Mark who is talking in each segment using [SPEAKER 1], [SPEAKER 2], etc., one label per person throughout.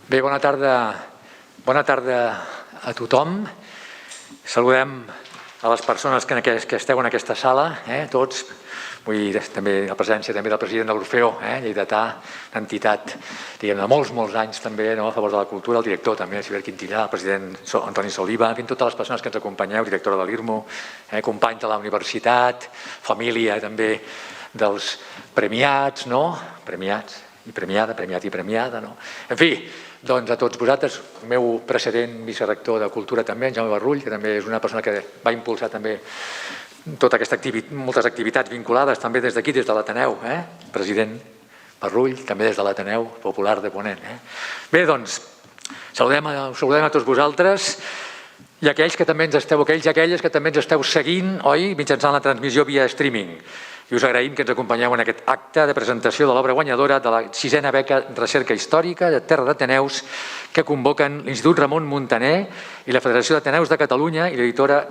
[SPEAKER 1] Bé, bona tarda a tothom. Saludem a les persones que esteu en aquesta sala, tots. Vull també la presència també del president de l'Orfeó, lleidatà, entitat de molts anys també a favor de la cultura, el director també, Xavier Quintillà, el president Antoni Soliva, en fi, totes les persones que ens acompanyeu, directora de l'IRMO, companys de la universitat, família també dels premiats, premiats i premiada, premiat i premiada, en fi, doncs a tots vosaltres, el meu precedent vicerector de Cultura també, en Jaume Barrull, que també és una persona que va impulsar també tota aquesta activitat, moltes activitats vinculades també des d'aquí, des de l'Ateneu, president Barrull, també des de l'Ateneu Popular de Ponent. Bé, doncs, saludem a tots vosaltres i aquells que també ens esteu, aquells i aquelles que també ens esteu seguint, oi, mitjançant la transmissió via streaming. I us agraïm que ens acompanyeu en aquest acte de presentació de l'obra guanyadora de la 6a beca Recerca Històrica de Terra d'Ateneus que convoquen l'Institut Ramon Muntaner i la Federació d'Ateneus de Catalunya i l'editora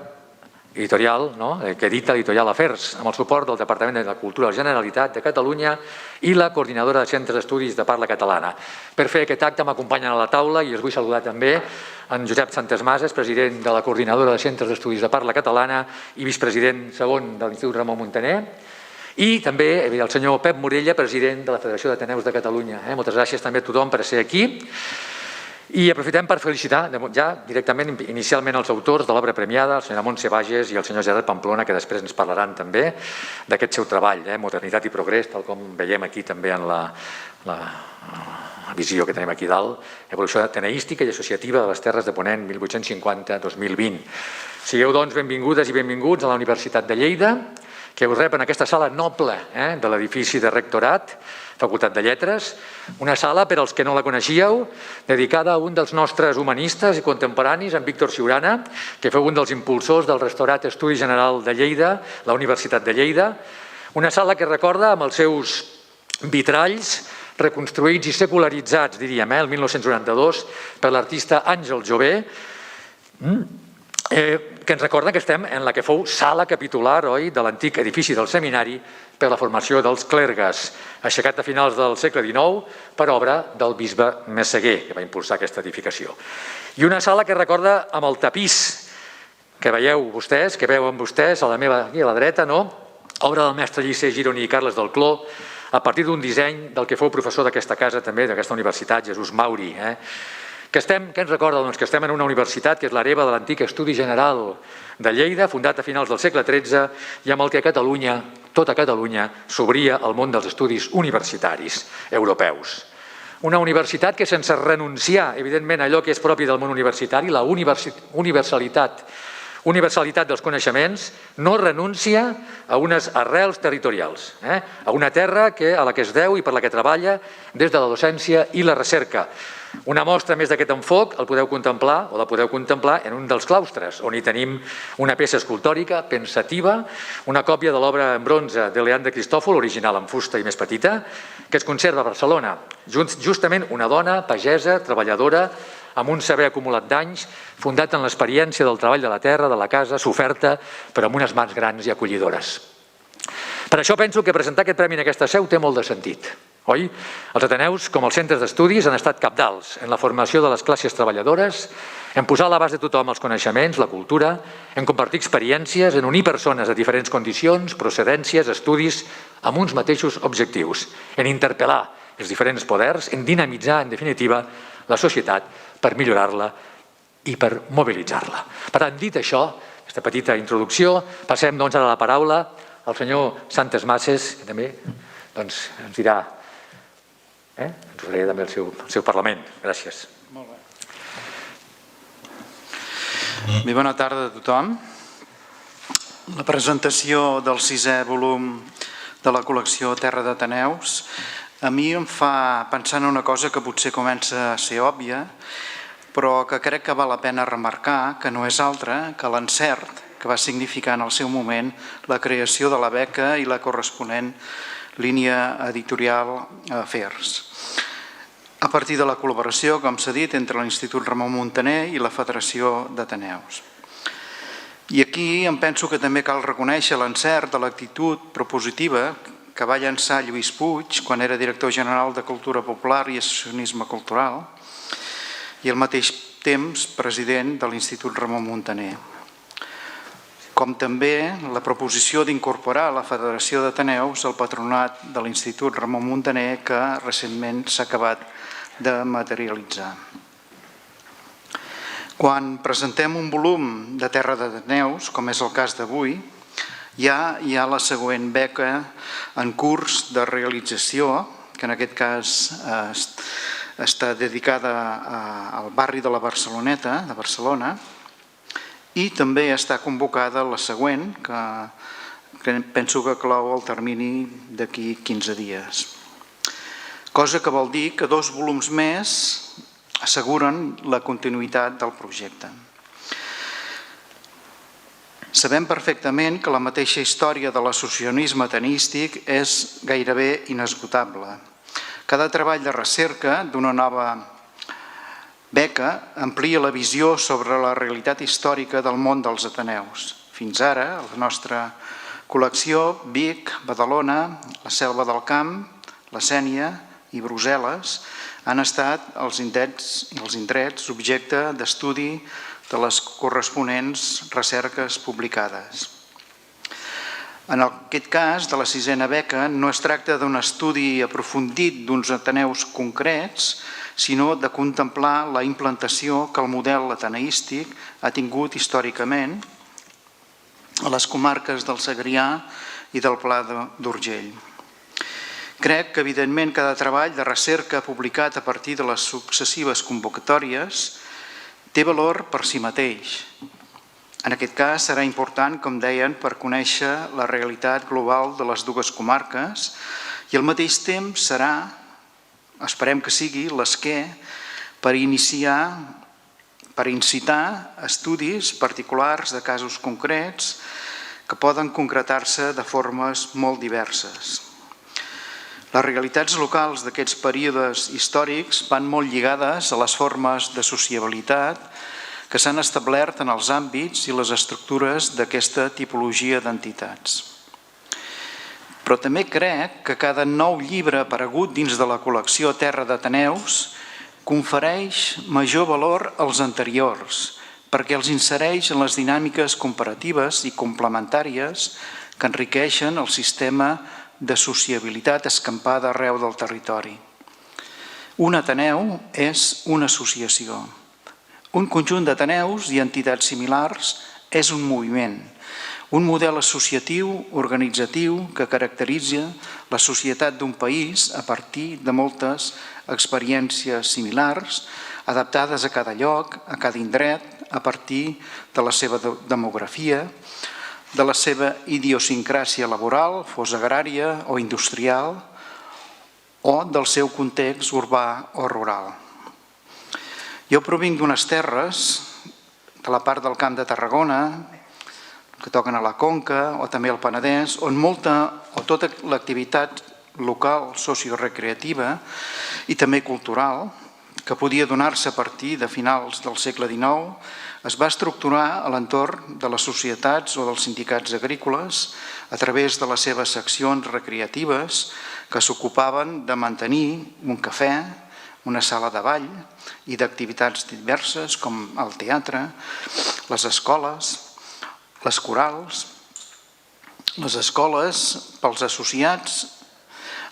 [SPEAKER 1] editorial, que edita Editorial Afers, amb el suport del Departament de la Cultura de la Generalitat de Catalunya i la Coordinadora de Centres d'Estudis de Parla Catalana. Per fer aquest acte m'acompanyen a la taula i els vull saludar també en Josep Santesmases, president de la Coordinadora de Centres d'Estudis de Parla Catalana i vicepresident segon de l'Institut Ramon Muntaner, i també el senyor Pep Morella, president de la Federació d'Ateneus de Catalunya. Moltes gràcies també a tothom per ser aquí. I aprofitem per felicitar ja directament, inicialment, els autors de l'obra premiada, la senyora Montse Bages i el senyor Gerard Pamplona, que després ens parlaran també d'aquest seu treball, Modernitat i Progrés, tal com veiem aquí també en la visió que tenim aquí dalt, evolució ateneística i associativa de les Terres de Ponent 1850-2020. Sigueu, doncs, benvingudes i benvinguts a la Universitat de Lleida, que us rep en aquesta sala noble de l'edifici de Rectorat, Facultat de Lletres, una sala, per als que no la coneixíeu, dedicada a un dels nostres humanistes i contemporanis, en Víctor Siurana, que fou un dels impulsors del Restaurat Estudi General de Lleida, la Universitat de Lleida, una sala que recorda amb els seus vitralls reconstruïts i secularitzats, diríem, el 1992, per l'artista Àngel Jové, que ens recorda que estem en la que fou sala capitular, oi, de l'antic edifici del seminari per la formació dels clergues, aixecat a finals del segle XIX per obra del bisbe Messeguer, que va impulsar aquesta edificació. I una sala que recorda amb el tapís que veieu vostès, que veuen vostès a la meva, aquí a la dreta, obra del mestre Llicé Gironí i Carles del Cló, a partir d'un disseny del que fou professor d'aquesta casa també, d'aquesta universitat, Jesús Mauri. Què ens recorda? Doncs que estem en una universitat que és l'hereva de l'antic Estudi General de Lleida, fundat a finals del segle XIII i amb el que Catalunya, tota Catalunya, s'obria al món dels estudis universitaris europeus. Una universitat que, sense renunciar, evidentment, a allò que és propi del món universitari, la universalitat dels coneixements, no renuncia a unes arrels territorials, a una terra a la que es deu i per la que treballa des de la docència i la recerca. Una mostra més d'aquest enfoc la podeu contemplar en un dels claustres, on hi tenim una peça escultòrica, pensativa, una còpia de l'obra en bronze de Leandre Cristòfol, original en fusta i més petita, que es conserva a Barcelona. Justament una dona, pagesa, treballadora, amb un saber acumulat d'anys, fundat en l'experiència del treball de la terra, de la casa, s'oferta, però amb unes mans grans i acollidores. Per això penso que presentar aquest premi en aquesta seu té molt de sentit. Oi? Els Ateneus, com els centres d'estudis, han estat cabdals en la formació de les classes treballadores, en posar a l'abast de tothom els coneixements, la cultura, en compartir experiències, en unir persones de diferents condicions, procedències, estudis, amb uns mateixos objectius, en interpel·lar els diferents poders, en dinamitzar, en definitiva, la societat per millorar-la i per mobilitzar-la. Per tant, dit això, aquesta petita introducció, passem doncs ara la paraula al senyor Santesmases, que també ens dirà, ens oferirà també el seu Parlament. Gràcies.
[SPEAKER 2] Molt bé. Bona tarda a tothom. La presentació del 6è volum de la col·lecció Terra d'Ateneus a mi em fa pensar en una cosa que potser comença a ser òbvia, però que crec que val la pena remarcar, que no és altra que l'encert que va significar en el seu moment la creació de la beca i la corresponent línia editorial Afers. A partir de la col·laboració, com s'ha dit, entre l'Institut Ramon Muntaner i la Federació d'Ateneus. I aquí em penso que també cal reconèixer l'encert de l'actitud propositiva que va llançar Lluís Puig quan era director general de Cultura Popular i Associacionisme Cultural i al mateix temps president de l'Institut Ramon Muntaner. Com també la proposició d'incorporar la Federació d'Ateneus al patronat de l'Institut Ramon Muntaner que recentment s'ha acabat de materialitzar. Quan presentem un volum de Terra d'Ateneus, com és el cas d'avui, hi ha la següent beca en curs de realització, que en aquest cas està dedicada al barri de la Barceloneta, de Barcelona, i també està convocada la següent, que penso que clou el termini d'aquí 15 dies. Cosa que vol dir que 2 volums més asseguren la continuïtat del projecte. Sabem perfectament que la mateixa història de l'associacionisme atenístic és gairebé inesgotable. Cada treball de recerca d'una nova beca amplia la visió sobre la realitat històrica del món dels Ateneus. Fins ara, a la nostra col·lecció, Vic, Badalona, la Selva del Camp, la Sénia i Brussel·les han estat els indrets objecte d'estudi de les corresponents recerques publicades. En aquest cas, de la 6a beca, no es tracta d'un estudi aprofundit d'uns ateneus concrets, sinó de contemplar la implantació que el model ateneístic ha tingut històricament a les comarques del Segrià i del Pla d'Urgell. Crec que, evidentment, cada treball de recerca publicat a partir de les successives convocatòries té valor per si mateix. En aquest cas serà important, com deien, per conèixer la realitat global de les dues comarques i al mateix temps serà, esperem que sigui, l'esquer per incitar estudis particulars de casos concrets que poden concretar-se de formes molt diverses. Les realitats locals d'aquests períodes històrics van molt lligades a les formes de sociabilitat que s'han establert en els àmbits i les estructures d'aquesta tipologia d'entitats. Però també crec que cada nou llibre aparegut dins de la col·lecció Terra d'Ateneus confereix major valor als anteriors, perquè els insereix en les dinàmiques comparatives i complementàries que enriqueixen el sistema de sociabilitat escampada arreu del territori. Un Ateneu és una associació. Un conjunt d'ateneus i entitats similars és un moviment, un model associatiu, organitzatiu, que caracteritza la societat d'un país a partir de moltes experiències similars, adaptades a cada lloc, a cada indret, a partir de la seva demografia, de la seva idiosincràsia laboral, fos agrària o industrial, o del seu context urbà o rural. Jo provinc d'unes terres, de la part del Camp de Tarragona, que toquen a la Conca o també al Penedès, on tota l'activitat local sociorecreativa i també cultural, que podia donar-se a partir de finals del segle XIX, es va estructurar a l'entorn de les societats o dels sindicats agrícoles a través de les seves seccions recreatives que s'ocupaven de mantenir un cafè, una sala de ball i d'activitats diverses com el teatre, les escoles, les corals, les escoles pels associats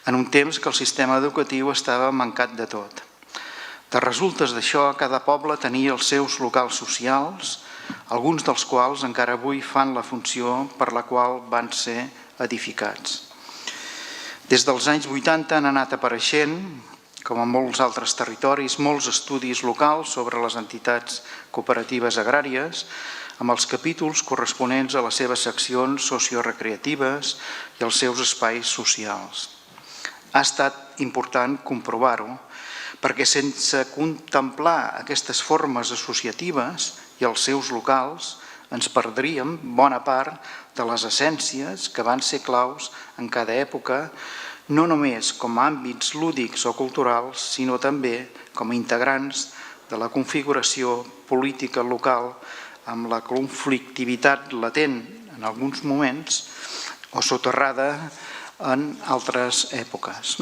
[SPEAKER 2] en un temps que el sistema educatiu estava mancat de tot. De resultes d'això, cada poble tenia els seus locals socials, alguns dels quals encara avui fan la funció per la qual van ser edificats. Des dels anys 80 han anat apareixent, com en molts altres territoris, molts estudis locals sobre les entitats cooperatives agràries, amb els capítols corresponents a les seves seccions sociorecreatives i als seus espais socials. Ha estat important comprovar-ho, perquè sense contemplar aquestes formes associatives i els seus locals ens perdríem bona part de les essències que van ser claus en cada època, no només com a àmbits lúdics o culturals, sinó també com a integrants de la configuració política local amb la conflictivitat latent en alguns moments o soterrada en altres èpoques.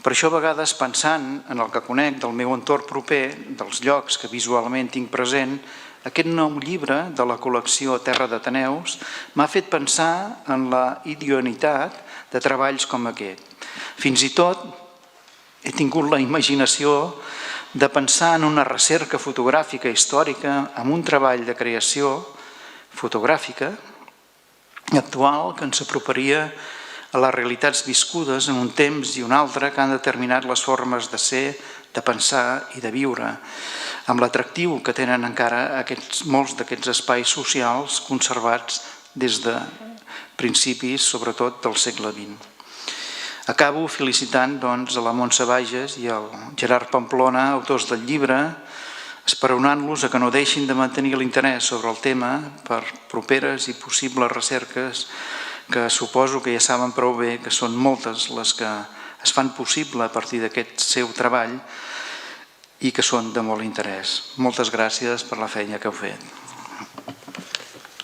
[SPEAKER 2] Per això, a vegades, pensant en el que conec del meu entorn proper, dels llocs que visualment tinc present, aquest nou llibre de la col·lecció Terra d'Ateneus m'ha fet pensar en la idoneïtat de treballs com aquest. Fins i tot he tingut la imaginació de pensar en una recerca fotogràfica històrica amb un treball de creació fotogràfica actual que ens aproparia a les realitats viscudes en un temps i un altre que han determinat les formes de ser, de pensar i de viure, amb l'atractiu que tenen encara molts d'aquests espais socials conservats des de principis, sobretot del segle XX. Acabo felicitant a la Montse Bages i al Gerard Pamplona, autors del llibre, esperonant-los a que no deixin de mantenir l'interès sobre el tema per properes i possibles recerques que suposo que ja saben prou bé que són moltes les que es fan possible a partir d'aquest seu treball i que són de molt interès. Moltes gràcies per la feina que heu fet.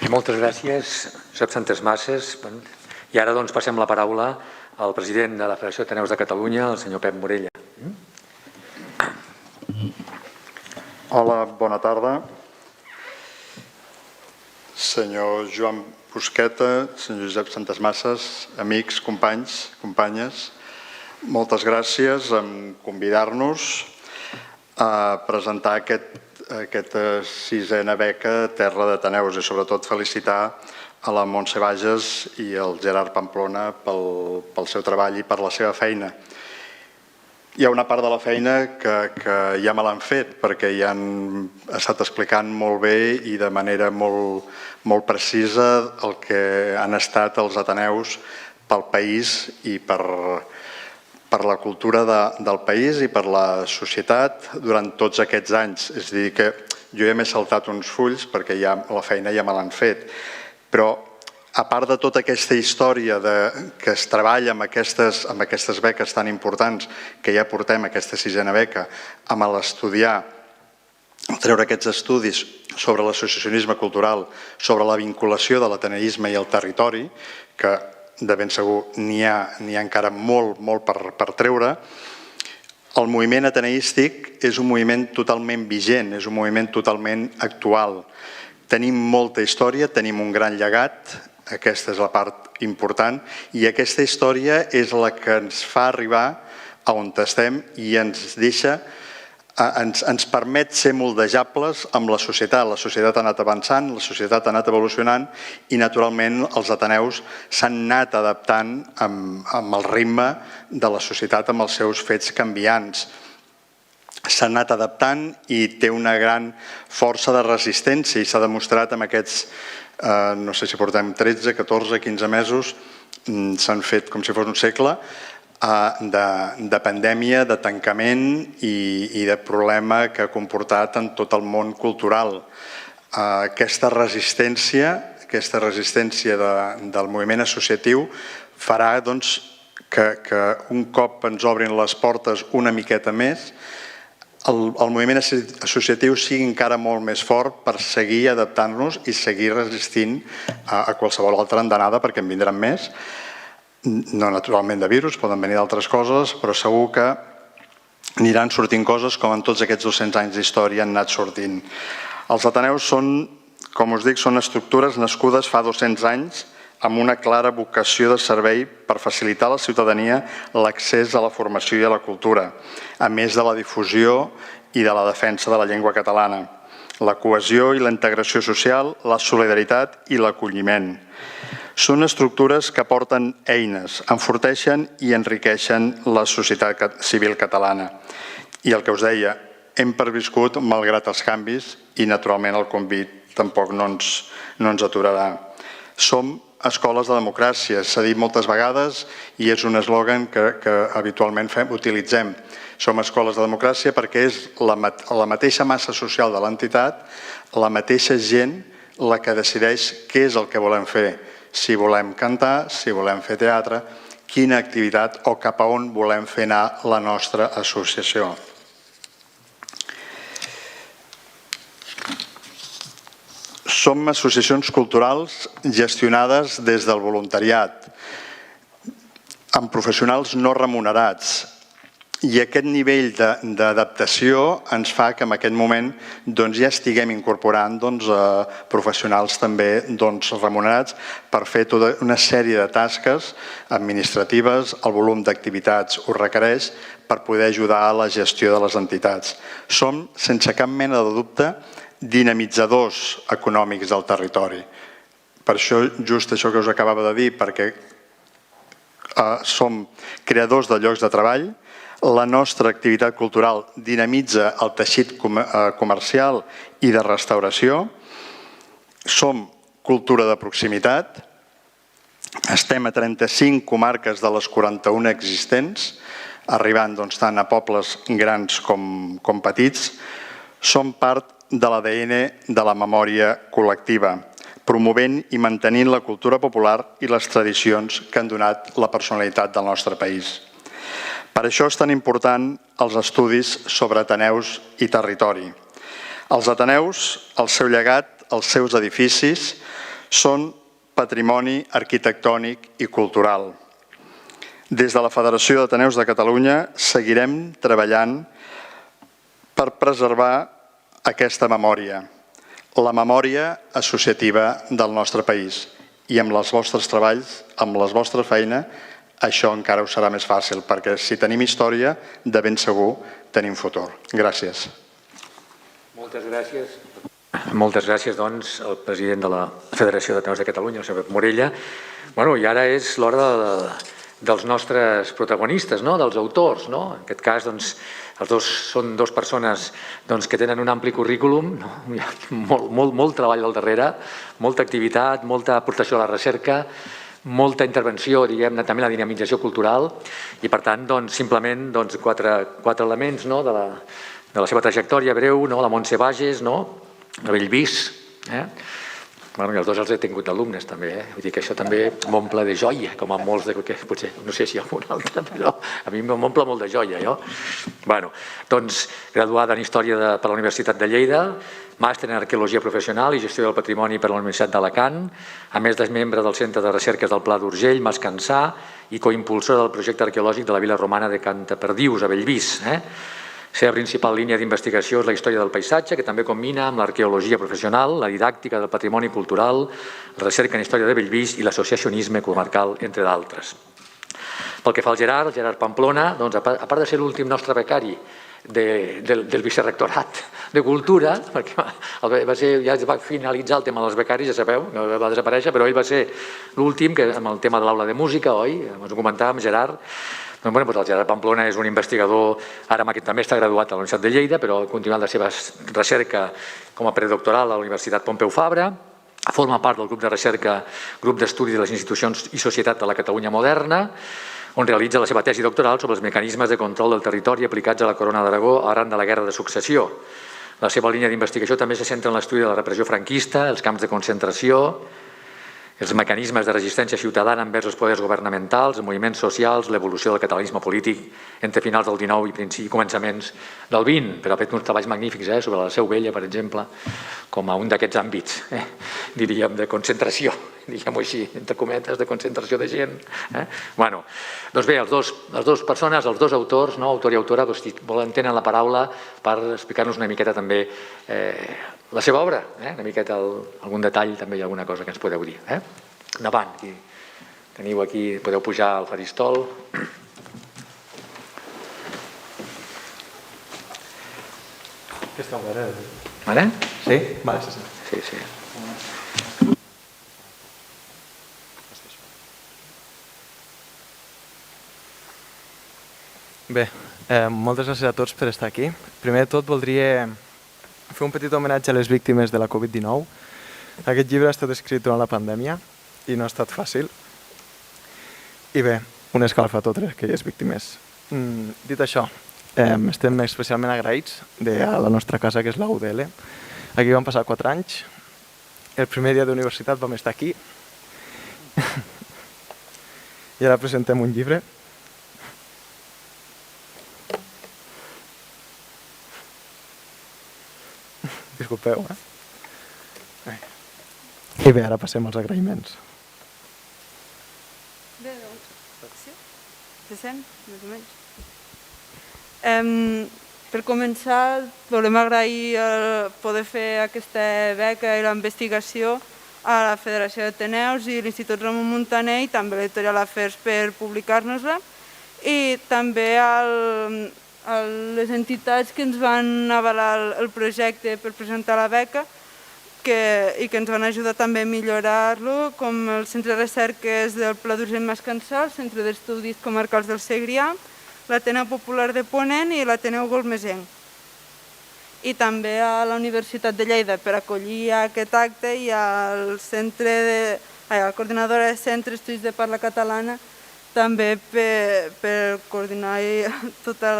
[SPEAKER 1] Moltes gràcies, Josep Santesmasses. I ara passem la paraula al president de la Federació d'Ateneus de Catalunya, el senyor Pep Morella.
[SPEAKER 3] Hola, bona tarda. Senyor Joan Busqueta, senyor Josep Santesmasses, amics, companys, companyes, moltes gràcies en convidar-nos a presentar aquesta sisena beca Terra d'Ateneus i sobretot felicitar a la Montse Bages i al Gerard Pamplona pel seu treball i per la seva feina. Hi ha una part de la feina que ja me l'han fet perquè ja han estat explicant molt bé i de manera molt precisa el que han estat els Ateneus pel país i per la cultura del país i per la societat durant tots aquests anys. És a dir, que jo ja m'he saltat uns fulls perquè la feina ja me l'han fet, però a part de tota aquesta història que es treballa amb aquestes beques tan importants que ja portem, aquesta sisena beca, amb l'estudiar, treure aquests estudis sobre l'associacionisme cultural, sobre la vinculació de l'ateneisme i el territori, que de ben segur n'hi ha encara molt per treure, el moviment ateneístic és un moviment totalment vigent, és un moviment totalment actual. Tenim molta història, tenim un gran llegat, aquesta és la part important, i aquesta història és la que ens fa arribar a on estem i ens permet ser moldejables amb la societat. La societat ha anat avançant, la societat ha anat evolucionant i, naturalment, els Ateneus s'han anat adaptant amb el ritme de la societat, amb els seus fets canviants. S'ha anat adaptant i té una gran força de resistència i s'ha demostrat amb aquests, no sé si portem 13, 14, 15 mesos, s'han fet com si fos un segle, de pandèmia, de tancament i de problema que ha comportat en tot el món cultural. Aquesta resistència del moviment associatiu farà que un cop ens obrin les portes una miqueta més, el moviment associatiu sigui encara molt més fort per seguir adaptant-nos i seguir resistint a qualsevol altra andanada, perquè en vindran més. No naturalment de virus, poden venir d'altres coses, però segur que aniran sortint coses com en tots aquests 200 anys d'història han anat sortint. Els Ateneus són, com us dic, són estructures nascudes fa 200 anys amb una clara vocació de servei per facilitar a la ciutadania l'accés a la formació i a la cultura, a més de la difusió i de la defensa de la llengua catalana, la cohesió i la integració social, la solidaritat i l'acolliment. Són estructures que aporten eines, enforteixen i enriqueixen la societat civil catalana. I el que us deia, hem perviscut malgrat els canvis i, naturalment, el Covid tampoc no ens aturarà. Som escoles de democràcia, s'ha dit moltes vegades i és un eslògan que habitualment utilitzem. Som escoles de democràcia perquè és la mateixa massa social de l'entitat, la mateixa gent la que decideix què és el que volem fer, si volem cantar, si volem fer teatre, quina activitat o cap a on volem fer anar la nostra associació. Som associacions culturals gestionades des del voluntariat amb professionals no remunerats. I aquest nivell d'adaptació ens fa que en aquest moment ja estiguem incorporant professionals també remunerats per fer tota una sèrie de tasques administratives, el volum d'activitats ho requereix per poder ajudar a la gestió de les entitats. Som, sense cap mena de dubte, dinamitzadors econòmics del territori. Per això, just això que us acabava de dir, perquè som creadors de llocs de treball, la nostra activitat cultural dinamitza el teixit comercial i de restauració, som cultura de proximitat, estem a 35 comarques de les 41 existents, arribant tant a pobles grans com petits, som part de l'ADN de la memòria col·lectiva, promovent i mantenint la cultura popular i les tradicions que han donat la personalitat del nostre país. Per això és tan important els estudis sobre ateneus i territori. Els ateneus, el seu llegat, els seus edificis, són patrimoni arquitectònic i cultural. Des de la Federació d'Ateneus de Catalunya seguirem treballant per preservar aquesta memòria, la memòria associativa del nostre país. I amb els vostres treballs, amb la vostra feina, això encara us serà més fàcil, perquè si tenim història, de ben segur tenim futur. Gràcies.
[SPEAKER 1] Moltes gràcies. Moltes gràcies, doncs, al president de la Federació d'Ateneus de Catalunya, el senyor Pep Morella. I ara és l'hora dels nostres protagonistes, dels autors. En aquest cas, els dos són dues persones que tenen un ampli currículum, molt treball al darrere, molta activitat, molta aportació a la recerca, molta intervenció, diguem-ne, també la dinamització cultural i, per tant, simplement quatre elements de la seva trajectòria breu, la Montse Bages, a Bellvís, i els dos els he tingut d'alumnes també, vull dir que això també m'omple de joia, com a molts, potser, no sé si hi ha un altre, però a mi m'omple molt de joia, Doncs, graduada en Història per la Universitat de Lleida, màster en Arqueologia Professional i Gestió del Patrimoni per la Universitat d'Alacant, a més és membre del Centre de Recerques del Pla d'Urgell, Mascansà, i coimpulsora del projecte arqueològic de la Vila Romana de Cantaperdius, a Bellvís. La seva principal línia d'investigació és la història del paisatge, que també combina amb l'arqueologia professional, la didàctica del patrimoni cultural, la recerca en història de Bellvís i l'associacionisme comarcal, entre d'altres. Pel que fa al Gerard Pamplona, a part de ser l'últim nostre becari del vicerrectorat de Cultura, perquè ja es va finalitzar el tema dels becaris, ja sabeu, va desaparèixer, però ell va ser l'últim amb el tema de l'aula de música, oi? Ens ho comentàvem, Gerard. El Gerard Pamplona és un investigador, ara també està graduat a la Universitat de Lleida, però ha continuat la seva recerca com a predoctoral a la Universitat Pompeu Fabra, forma part del grup de recerca, grup d'estudi de les institucions i societat de la Catalunya moderna, on realitza la seva tesi doctoral sobre els mecanismes de control del territori aplicats a la Corona d'Aragó arran de la Guerra de Successió. La seva línia d'investigació també se centra en l'estudi de la repressió franquista, els camps de concentració, els mecanismes de resistència ciutadana envers els poders governamentals, els moviments socials, l'evolució del catalanisme polític entre finals del XIX i començaments del XX, però ha fet uns treballs magnífics sobre la Seu Vella, per exemple, com a un d'aquests àmbits, diríem, de concentració, diguem-ho així, entre cometes, de concentració de gent. Doncs bé, els dos persones, els dos autors, autor i autora, si volen tenen la paraula per explicar-nos una miqueta també la seva obra, una miqueta algun detall també i alguna cosa que ens podeu dir. Endavant, teniu aquí, podeu pujar al faristol.
[SPEAKER 4] Aquesta obra...
[SPEAKER 1] Vale?
[SPEAKER 4] Sí? Vale, sí.
[SPEAKER 1] Sí.
[SPEAKER 4] Bé, moltes gràcies a tots per estar aquí. Primer de tot voldria fer un petit homenatge a les víctimes de la Covid-19. Aquest llibre ha estat escrit durant la pandèmia i no ha estat fàcil. I bé, un escalf a totes aquelles víctimes. Dit això, estem especialment agraïts a la nostra casa, que és la UDL. Aquí vam passar 4 anys. El primer dia d'universitat vam estar aquí. I ara presentem un llibre. Disculpeu, I bé, ara passem als agraïments.
[SPEAKER 5] Se sent, més o menys? Per començar, volem agrair poder fer aquesta beca i la investigació a la Federació d'Ateneus i l'Institut Ramon Muntaner i també a l'Editorial Afers per publicar-nos-la i també a les entitats que ens van avalar el projecte per presentar la beca i que ens van ajudar també a millorar-lo, com el Centre de Recerques del Pla d'Urgell Mascansà, el Centre d'Estudis Comarcals del Segrià, l'Ateneu Popular de Ponent i l'Ateneu Golmesenc. I també a la Universitat de Lleida per acollir aquest acte i a la Coordinadora de Centres d'Estudis de Parla Catalana també per coordinar tota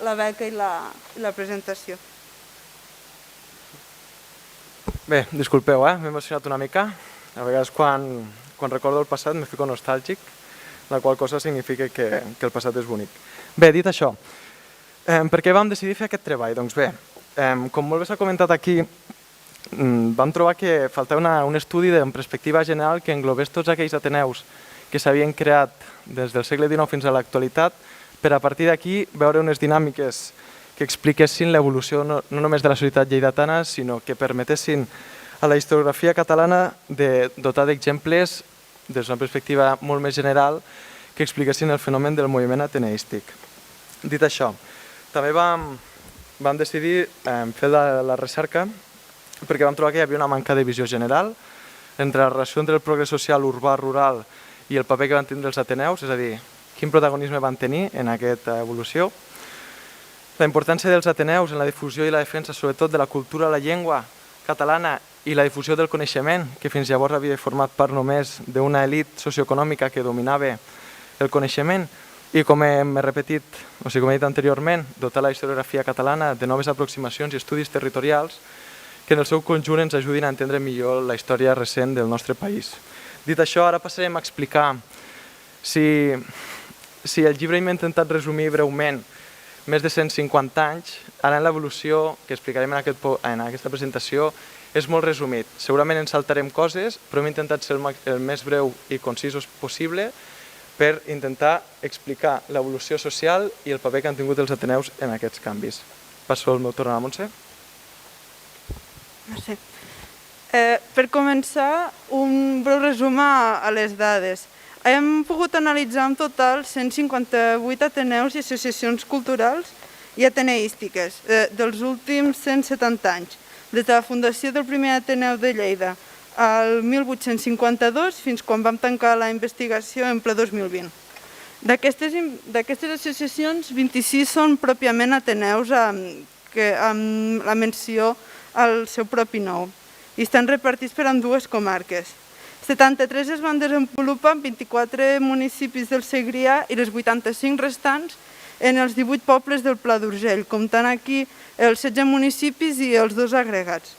[SPEAKER 5] la beca i la presentació.
[SPEAKER 4] Bé, disculpeu, m'he emocionat una mica. A vegades quan recordo el passat me fico nostàlgic, la qual cosa significa que el passat és bonic. Bé, dit això, per què vam decidir fer aquest treball? Doncs bé, com molt bé s'ha comentat aquí, vam trobar que faltava un estudi en perspectiva general que englobés tots aquells ateneus que s'havien creat des del segle XIX fins a l'actualitat, per a partir d'aquí veure unes dinàmiques que expliquessin l'evolució no només de la societat lleidatana, sinó que permetessin a la historiografia catalana de dotar d'exemples des d'una perspectiva molt més general que expliquessin el fenomen del moviment ateneístic. Dit això, també vam decidir fer la recerca perquè vam trobar que hi havia una manca de visió general entre la relació entre el progrés social urbà-rural i el paper que van tindre els ateneus, és a dir, quin protagonisme van tenir en aquesta evolució, la importància dels ateneus en la difusió i la defensa sobretot de la cultura, la llengua catalana i la difusió del coneixement, que fins llavors havia format part només d'una elit socioeconòmica que dominava el coneixement, i com hem repetit, o sigui, com he dit anteriorment, dotar la historiografia catalana de noves aproximacions i estudis territorials que en el seu conjunt ens ajudin a entendre millor la història recent del nostre país. Dit això, ara passarem a explicar si el llibre hem intentat resumir breument més de 150 anys, ara en l'evolució que explicarem en aquesta presentació és molt resumit. Segurament ens saltarem coses, però hem intentat ser el més breu i concisos possible per intentar explicar l'evolució social i el paper que han tingut els ateneus en aquests canvis. Passo el meu torn a la Montse.
[SPEAKER 5] Merci. Per començar, un breu resum a les dades. Hem pogut analitzar en total 158 ateneus i associacions culturals i ateneístiques dels últims 170 anys, des de la fundació del primer Ateneu de Lleida al 1852 fins quan vam tancar la investigació en ple 2020. D'aquestes associacions, 26 són pròpiament ateneus amb la menció al seu propi nom i estan repartits per ambdues comarques. 73 es van desenvolupar en 24 municipis del Segrià i les 85 restants en els 18 pobles del Pla d'Urgell, comptant aquí els 16 municipis i els 2 agregats.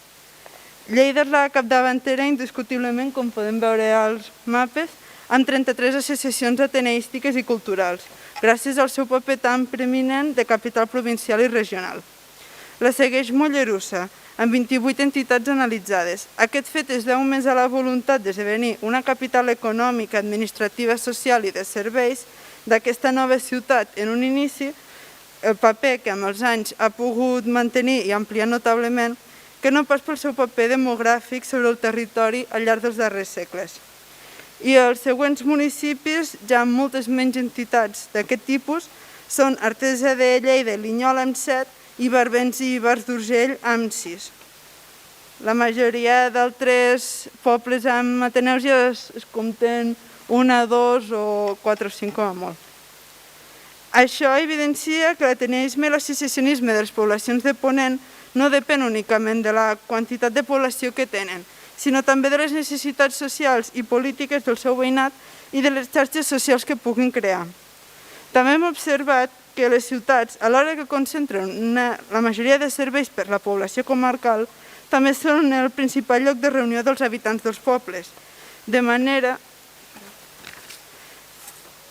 [SPEAKER 5] Lleida és la capdavantera indiscutiblement, com podem veure als mapes, amb 33 associacions ateneístiques i culturals, gràcies al seu paper tan preeminent de capital provincial i regional. La segueix Mollerussa, amb 28 entitats analitzades. Aquest fet es deu més a la voluntat d'esdevenir una capital econòmica, administrativa, social i de serveis d'aquesta nova ciutat en un inici, el paper que amb els anys ha pogut mantenir i ampliar notablement, que no pas pel seu paper demogràfic sobre el territori al llarg dels darrers segles. I els següents municipis, ja amb moltes menys entitats d'aquest tipus, són Artesa de Lleida i Linyola amb 7 i Barbens i Ivars d'Urgell amb 6. La majoria d'altres pobles amb ateneus ja es compten 1, 2 o 4 o 5 com a molt. Això evidencia que l'ateneisme i l'associacionisme de les poblacions de Ponent no depèn únicament de la quantitat de població que tenen, sinó també de les necessitats socials i polítiques del seu veïnat i de les xarxes socials que puguin crear. També hem observat que les ciutats, a l'hora que concentren la majoria de serveis per la població comarcal, també són el principal lloc de reunió dels habitants dels pobles, de manera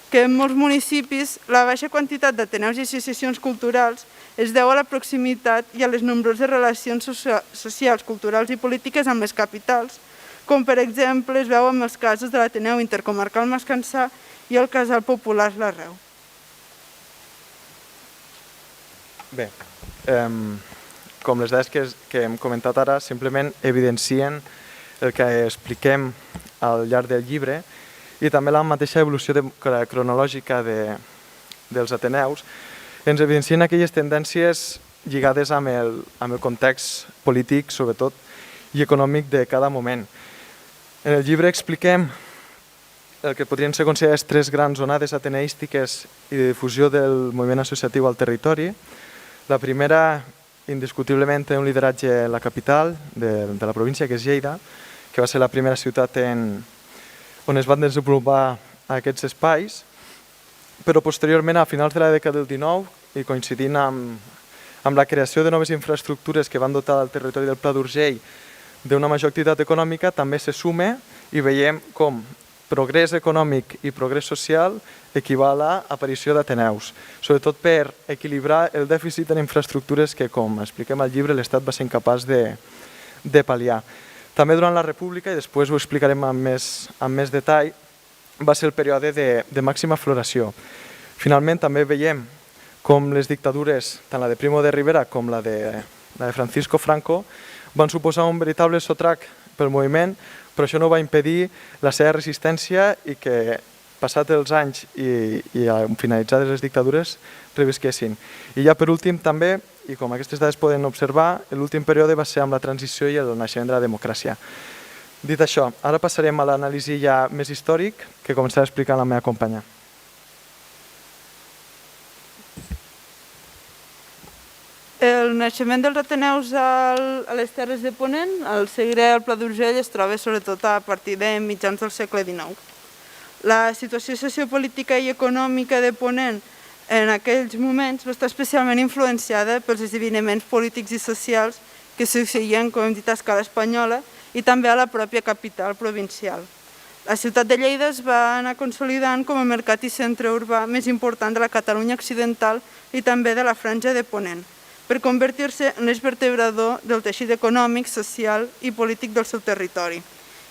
[SPEAKER 5] que en molts municipis la baixa quantitat d'ateneus i associacions culturals es deu a la proximitat i a les nombroses relacions socials, culturals i polítiques amb les capitals, com per exemple es veu amb els casos de l'Ateneu Intercomarcal Mascansà i el Casal Popular L'Arreu.
[SPEAKER 4] Bé, com les dades que hem comentat ara simplement evidencien el que expliquem al llarg del llibre i també la mateixa evolució cronològica dels Ateneus ens evidencien aquelles tendències lligades amb el context polític, sobretot, i econòmic de cada moment. En el llibre expliquem el que podrien ser considerades 3 grans onades ateneístiques i de difusió del moviment associatiu al territori. La primera, indiscutiblement, té un lideratge en la capital de la província, que és Lleida, que va ser la primera ciutat on es van desenvolupar aquests espais, però posteriorment, a finals de la dècada del XIX, i coincidint amb la creació de noves infraestructures que van dotar el territori del Pla d'Urgell d'una major activitat econòmica, també se suma i veiem com progrés econòmic i progrés social equival a aparició d'Ateneus, sobretot per equilibrar el dèficit en infraestructures que, com expliquem al llibre, l'Estat va ser incapaç de pal·liar. També durant la República, i després ho explicarem amb més detall, va ser el període de màxima floració. Finalment també veiem com les dictadures, tant la de Primo de Rivera com la de Francisco Franco, van suposar un veritable sotrac pel moviment, però això no va impedir la seva resistència i que, passats els anys i finalitzades les dictadures, revisquessin. I ja per últim també, i com aquestes dades poden observar, l'últim període va ser amb la transició i el naixement de la democràcia. Dit això, ara passarem a l'anàlisi ja més històric que començarà a explicar la meva companya.
[SPEAKER 5] El naixement dels Ateneus a les Terres de Ponent, al Segre, al Pla d'Urgell, es troba sobretot a partir de mitjans del segle XIX. La situació sociopolítica i econòmica de Ponent en aquells moments va estar especialment influenciada pels esdeveniments polítics i socials que succeïen, com hem dit, a escala espanyola i també a la pròpia capital provincial. La ciutat de Lleida es va anar consolidant com a mercat i centre urbà més important de la Catalunya occidental i també de la Franja de Ponent, per convertir-se en l'eix vertebrador del teixit econòmic, social i polític del seu territori.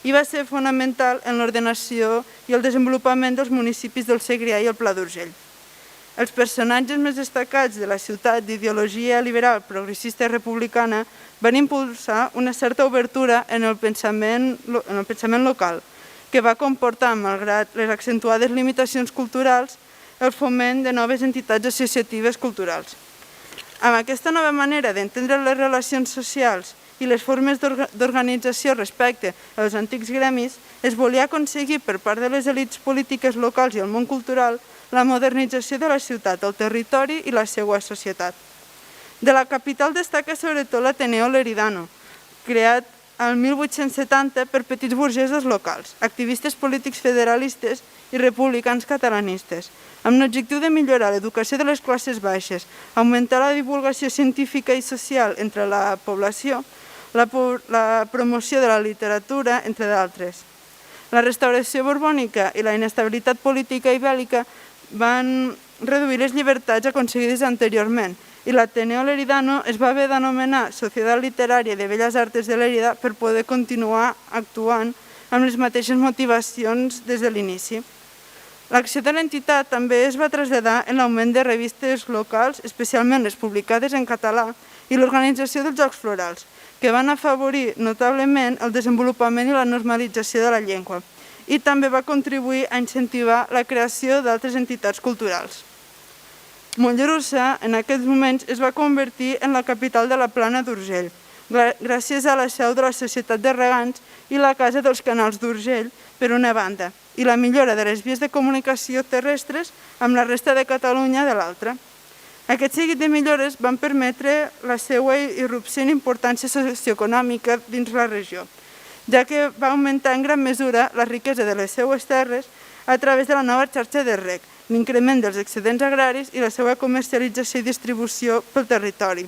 [SPEAKER 5] I va ser fonamental en l'ordenació i el desenvolupament dels municipis del Segrià i el Pla d'Urgell. Els personatges més destacats de la ciutat d'ideologia liberal, progressista i republicana van impulsar una certa obertura en el pensament local, que va comportar, malgrat les accentuades limitacions culturals, el foment de noves entitats associatives culturals. Amb aquesta nova manera d'entendre les relacions socials i les formes d'organització respecte als antics gremis, es volia aconseguir per part de les elits polítiques locals i el món cultural la modernització de la ciutat, el territori i la seva societat. De la capital destaca sobretot l'Ateneo Leridano, creat al 1870 per petits burgesos locals, activistes polítics federalistes i republicans catalanistes, amb l'objectiu de millorar l'educació de les classes baixes, augmentar la divulgació científica i social entre la població, la promoció de la literatura, entre d'altres. La restauració borbònica i la inestabilitat política i bèl·lica van reduir les llibertats aconseguides anteriorment i l'Ateneo Leridano es va haver d'anomenar Societat Literària de Belles Artes de Lérida per poder continuar actuant amb les mateixes motivacions des de l'inici. L'acció de l'entitat també es va traslladar en l'augment de revistes locals, especialment les publicades en català, i l'organització dels Jocs Florals, que van afavorir notablement el desenvolupament i la normalització de la llengua, i també va contribuir a incentivar la creació d'altres entitats culturals. Mollerussa, en aquests moments, es va convertir en la capital de la Plana d'Urgell, gràcies a la seu de la Societat de Regants i la Casa dels Canals d'Urgell, per una banda, i la millora de les vies de comunicació terrestres amb la resta de Catalunya de l'altra. Aquest seguit de millores van permetre la seva irrupció en importància socioeconòmica dins la regió, ja que va augmentar en gran mesura la riquesa de les seues terres a través de la nova xarxa de reg, l'increment dels excedents agraris i la seva comercialització i distribució pel territori,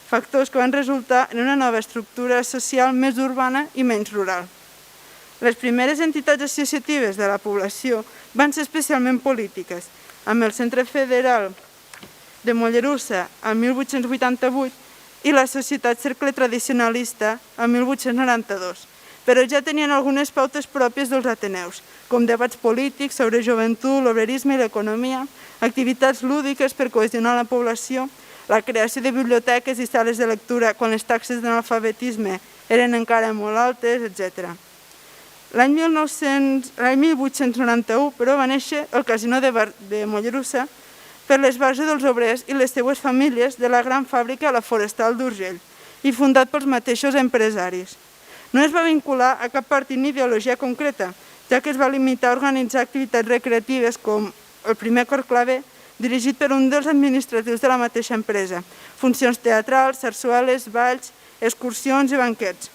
[SPEAKER 5] factors que van resultar en una nova estructura social més urbana i menys rural. Les primeres entitats associatives de la població van ser especialment polítiques, amb el Centre Federal de Mollerussa el 1888 i la Societat Cercle Tradicionalista el 1892, però ja tenien algunes pautes pròpies dels Ateneus, com debats polítics sobre joventut, l'obrerisme i l'economia, activitats lúdiques per cohesionar la població, la creació de biblioteques i sales de lectura quan les taxes d'analfabetisme eren encara molt altes, etc. L'any 1891, però, va néixer el Casino de Mollerussa per l'esbarjo dels obrers i les seues famílies de la gran fàbrica La Forestal d'Urgell i fundat pels mateixos empresaris. No es va vincular a cap partit ni ideologia concreta, ja que es va limitar a organitzar activitats recreatives com el primer Corclavé, dirigit per un dels administratius de la mateixa empresa, funcions teatrals, sarsueles, balls, excursions i banquets.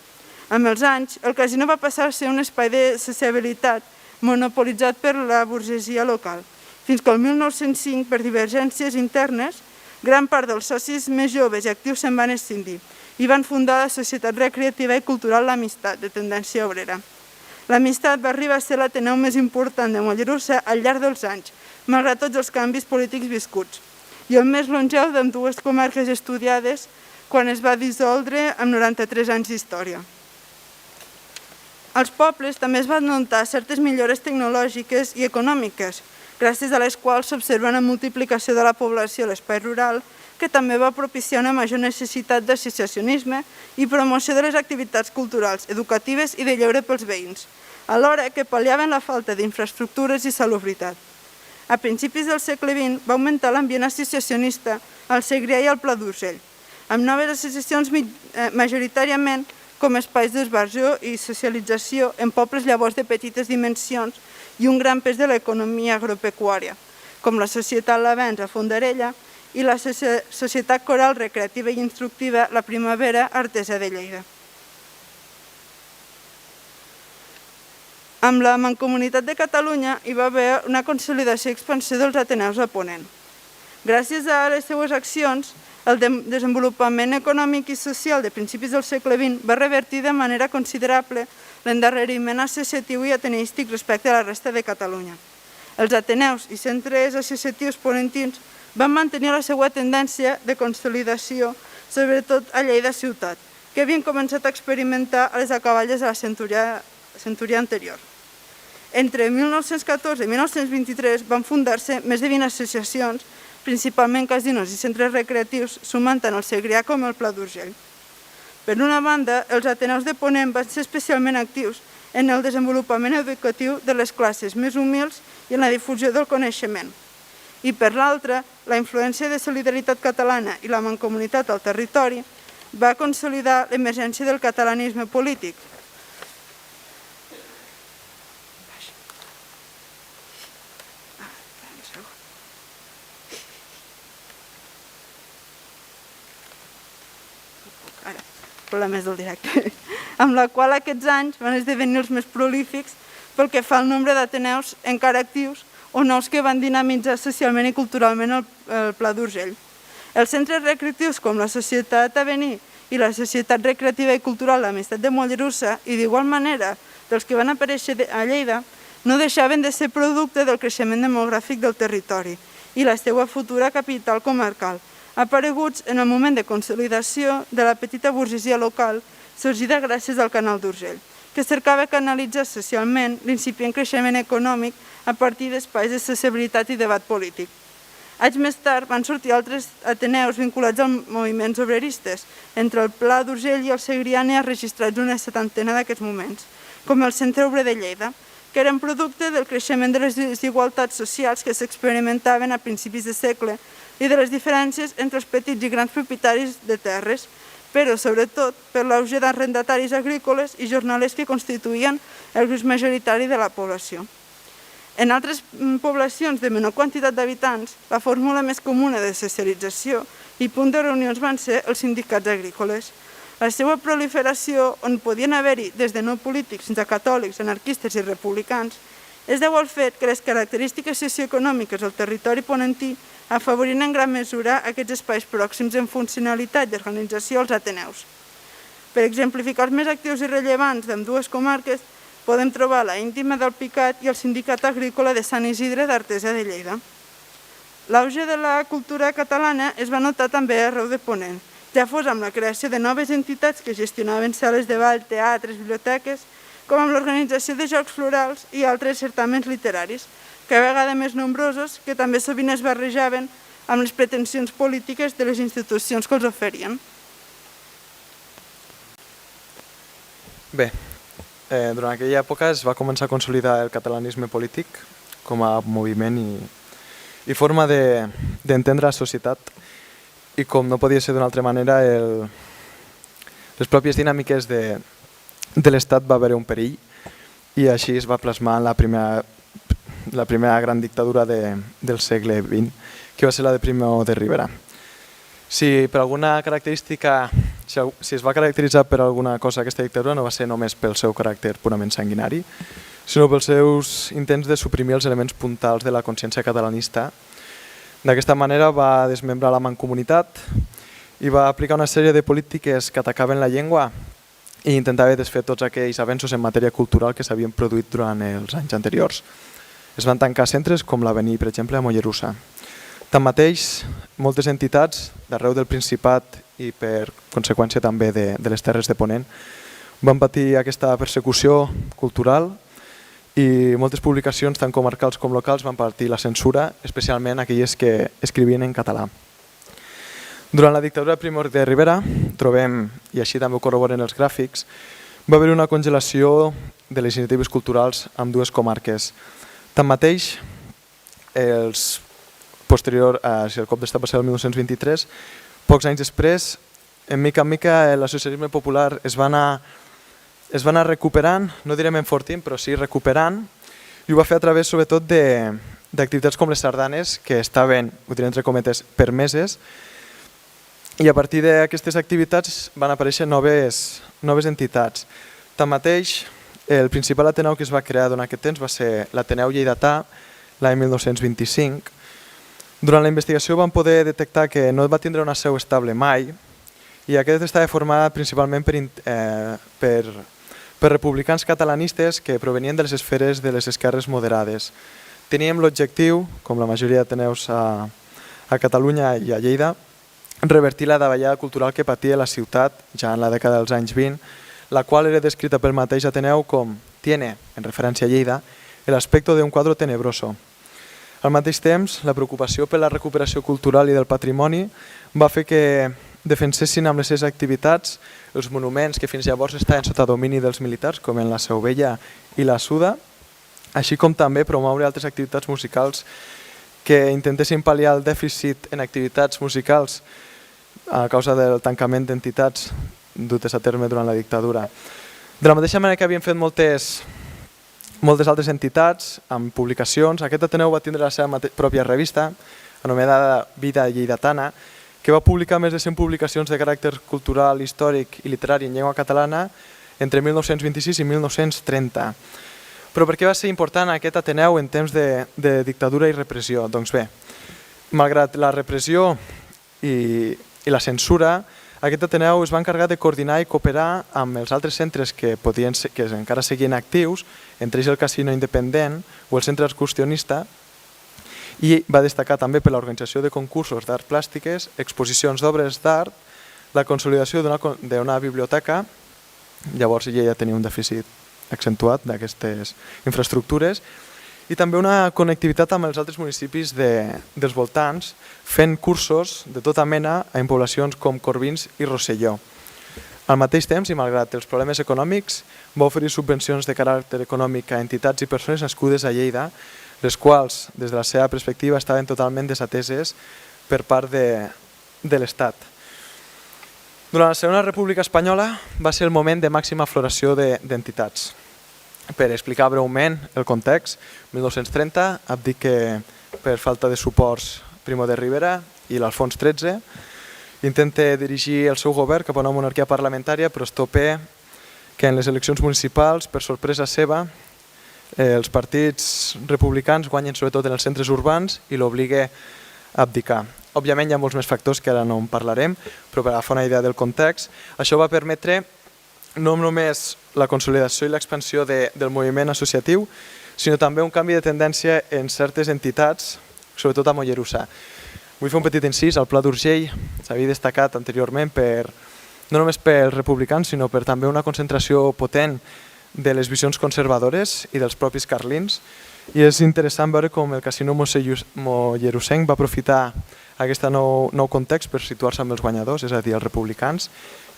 [SPEAKER 5] Amb els anys, el casino va passar a ser un espai de sociabilitat monopolitzat per la burgesia local, fins que el 1905, per divergències internes, gran part dels socis més joves i actius se'n van escindir i van fundar la Societat Recreativa i Cultural L'Amistat, de tendència obrera. L'Amistat va arribar a ser l'Ateneu més important de Mollerussa al llarg dels anys, malgrat tots els canvis polítics viscuts, i el més longeu d'ambdues comarques estudiades quan es va dissoldre amb 93 anys d'història. Als pobles també es van notar certes millores tecnològiques i econòmiques, gràcies a les quals s'observa una multiplicació de la població a l'espai rural, que també va propiciar una major necessitat d'associacionisme i promoció de les activitats culturals, educatives i de lleure pels veïns, alhora que pal·liaven la falta d'infraestructures i salubritat. A principis del segle XX va augmentar l'ambient associacionista al Segrià i al Pla d'Urgell, amb noves associacions majoritàriament com espais d'esbarjo i socialització en pobles llavors de petites dimensions i un gran pes de l'economia agropecuària, com la Societat Lavens a Fondarella i la Societat Coral Recreativa i Instructiva La Primavera Artesa de Lleida. Amb la Mancomunitat de Catalunya hi va haver una consolidació i expansió dels ateneus a Ponent. Gràcies a les seues accions, el desenvolupament econòmic i social de principis del segle XX va revertir de manera considerable l'endarreriment associatiu i ateneístic respecte a la resta de Catalunya. Els ateneus i centres associatius ponentins van mantenir la seva tendència de consolidació, sobretot a Lleida ciutat, que havien començat a experimentar a les acaballes de la centúria anterior. Entre 1914 i 1923 van fundar-se més de 20 associacions, principalment casinos i centres recreatius, sumant tant el Segrià com el Pla d'Urgell. Per una banda, els ateneus de Ponent van ser especialment actius en el desenvolupament educatiu de les classes més humils i en la difusió del coneixement. I per l'altra, la influència de Solidaritat Catalana i la Mancomunitat al territori va consolidar l'emergència del catalanisme polític. Problemes del directe, amb la qual aquests anys van esdevenir els més prolífics pel que fa al nombre d'ateneus encara actius o nous que van dinamitzar socialment i culturalment el Pla d'Urgell. Els centres recreatius com la Societat Avenir i la Societat Recreativa i Cultural L'Amistat de Mollerussa i d'igual manera dels que van aparèixer a Lleida no deixaven de ser producte del creixement demogràfic del territori i la seva futura capital comarcal, apareguts en el moment de consolidació de la petita burgesia local sorgida gràcies al Canal d'Urgell, que cercava canalitzar socialment l'incipient creixement econòmic a partir d'espais de sociabilitat i debat polític. Anys més tard van sortir altres ateneus vinculats als moviments obreristes. Entre el Pla d'Urgell i el Segrià n'hi ha registrats una 70 d'aquests moments, com el Centre Obrer de Lleida, que eren producte del creixement de les desigualtats socials que s'experimentaven a principis de segle i de les diferències entre els petits i grans propietaris de terres, però sobretot per l'auge d'arrendataris agrícoles i jornalers que constituïen el gruix majoritari de la població. En altres poblacions de menor quantitat d'habitants, la fórmula més comuna de socialització i punt de reunions van ser els sindicats agrícoles. La seva proliferació, on podien haver-hi des de no polítics fins a catòlics, anarquistes i republicans, es deu al fet que les característiques socioeconòmiques del territori ponentí afavorien en gran mesura aquests espais pròxims en funcionalitat i organització als ateneus. Per exemplificar els més actius i rellevants d'ambdues comarques, podem trobar la Íntima del Picat i el Sindicat Agrícola de Sant Isidre d'Artesa de Lleida. L'auge de la cultura catalana es va notar també arreu de Ponent, ja fos amb la creació de noves entitats que gestionaven sales de ball, teatres, biblioteques, com amb l'organització de jocs florals i altres certàmens literaris, cada vegada més nombrosos, que també sovint es barrejaven amb les pretensions polítiques de les institucions que els oferien.
[SPEAKER 4] Bé, durant aquella època es va començar a consolidar el catalanisme polític com a moviment i forma d'entendre la societat, i com no podia ser d'una altra manera, les pròpies dinàmiques de l'Estat va haver un perill, i així es va plasmar en la primera gran dictadura del segle XX, que va ser la de Primo de Rivera. Si per alguna característica, si es va caracteritzar per alguna cosa aquesta dictadura, no va ser només pel seu caràcter purament sanguinari, sinó pels seus intents de suprimir els elements puntals de la consciència catalanista. D'aquesta manera va desmembrar la mancomunitat i va aplicar una sèrie de polítiques que atacaven la llengua i intentava desfer tots aquells avenços en matèria cultural que s'havien produït durant els anys anteriors. Es van tancar centres com l'Avenir, per exemple, a Mollerussa. Tanmateix, moltes entitats d'arreu del Principat i per conseqüència també de les Terres de Ponent van patir aquesta persecució cultural, i moltes publicacions, tant comarcals com locals, van patir la censura, especialment aquelles que escrivien en català. Durant la dictadura de Primo de Rivera, trobem, i així també ho corroboren els gràfics, va haver una congelació de les iniciatives culturals en dues comarques. Tanmateix, el cop d'estat va ser el 1923, pocs anys després, en mica l'associacionisme popular es va anar recuperant, no direm enfortint, però sí recuperant, i ho va fer a través sobretot d'activitats com les sardanes, que estaven, ho diré entre cometes, permeses, i a partir d'aquestes activitats van aparèixer noves entitats. Tanmateix, el principal Ateneu que es va crear durant aquest temps va ser l'Ateneu Lleidatà, l'any 1925. Durant la investigació vam poder detectar que no va tindre una seu estable mai, i aquest estava format principalment per republicans catalanistes que provenien de les esferes de les esquerres moderades. Teníem l'objectiu, com la majoria d'ateneus a Catalunya i a Lleida, revertir la davallada cultural que patia la ciutat ja en la dècada dels anys 20, la qual era descrita pel mateix Ateneu com «tiene», en referència a Lleida, el aspecto de un cuadro tenebroso. Al mateix temps, la preocupació per la recuperació cultural i del patrimoni va fer que defensessin amb les seves activitats els monuments que fins llavors estaven sota domini dels militars, com en la Seu Vella i la Suda, així com també promoure altres activitats musicals que intentessin pal·liar el dèficit en activitats musicals a causa del tancament d'entitats dutes a terme durant la dictadura. De la mateixa manera que havien fet moltes altres entitats amb publicacions, aquest Ateneu va tindre la seva pròpia revista, anomenada Vida Lleidatana, que va publicar més de 100 publicacions de caràcter cultural, històric i literari en llengua catalana entre 1926 i 1930. Però per què va ser important aquest Ateneu en temps de dictadura i repressió? Doncs bé, malgrat la repressió i la censura, aquest Ateneu es va encarregar de coordinar i cooperar amb els altres centres que encara seguien actius, entre ells el Casino Independent o el Centre Excursionista, i va destacar també per l'organització de concursos d'art plàstiques, exposicions d'obres d'art, la consolidació d'una biblioteca, llavors ja tenia un dèficit accentuat d'aquestes infraestructures, i també una connectivitat amb els altres municipis dels voltants, fent cursos de tota mena en poblacions com Corbins i Rosselló. Al mateix temps, i malgrat els problemes econòmics, va oferir subvencions de caràcter econòmic a entitats i persones nascudes a Lleida, les quals, des de la seva perspectiva, estaven totalment desateses per part de l'Estat. Durant la Segona República Espanyola va ser el moment de màxima floració d'entitats. Per explicar breument el context, 1930 abdica per falta de suports Primo de Rivera i l'Alfons XIII, intenta dirigir el seu govern cap a una monarquia parlamentària, però es topa que en les eleccions municipals, per sorpresa seva, els partits republicans guanyen sobretot en els centres urbans i l'obliga a abdicar. Òbviament hi ha molts més factors que ara no en parlarem, però per agafar una idea del context, això va permetre no només la consolidació i l'expansió del moviment associatiu, sinó també un canvi de tendència en certes entitats, sobretot a Mollerussa. Vull fer un petit incís, el Pla d'Urgell s'havia destacat anteriorment no només pels republicans, sinó per també una concentració potent de les visions conservadores i dels propis carlins, i és interessant veure com el Casino Mollerussenc va aprofitar aquest nou context per situar-se amb els guanyadors, és a dir, els republicans,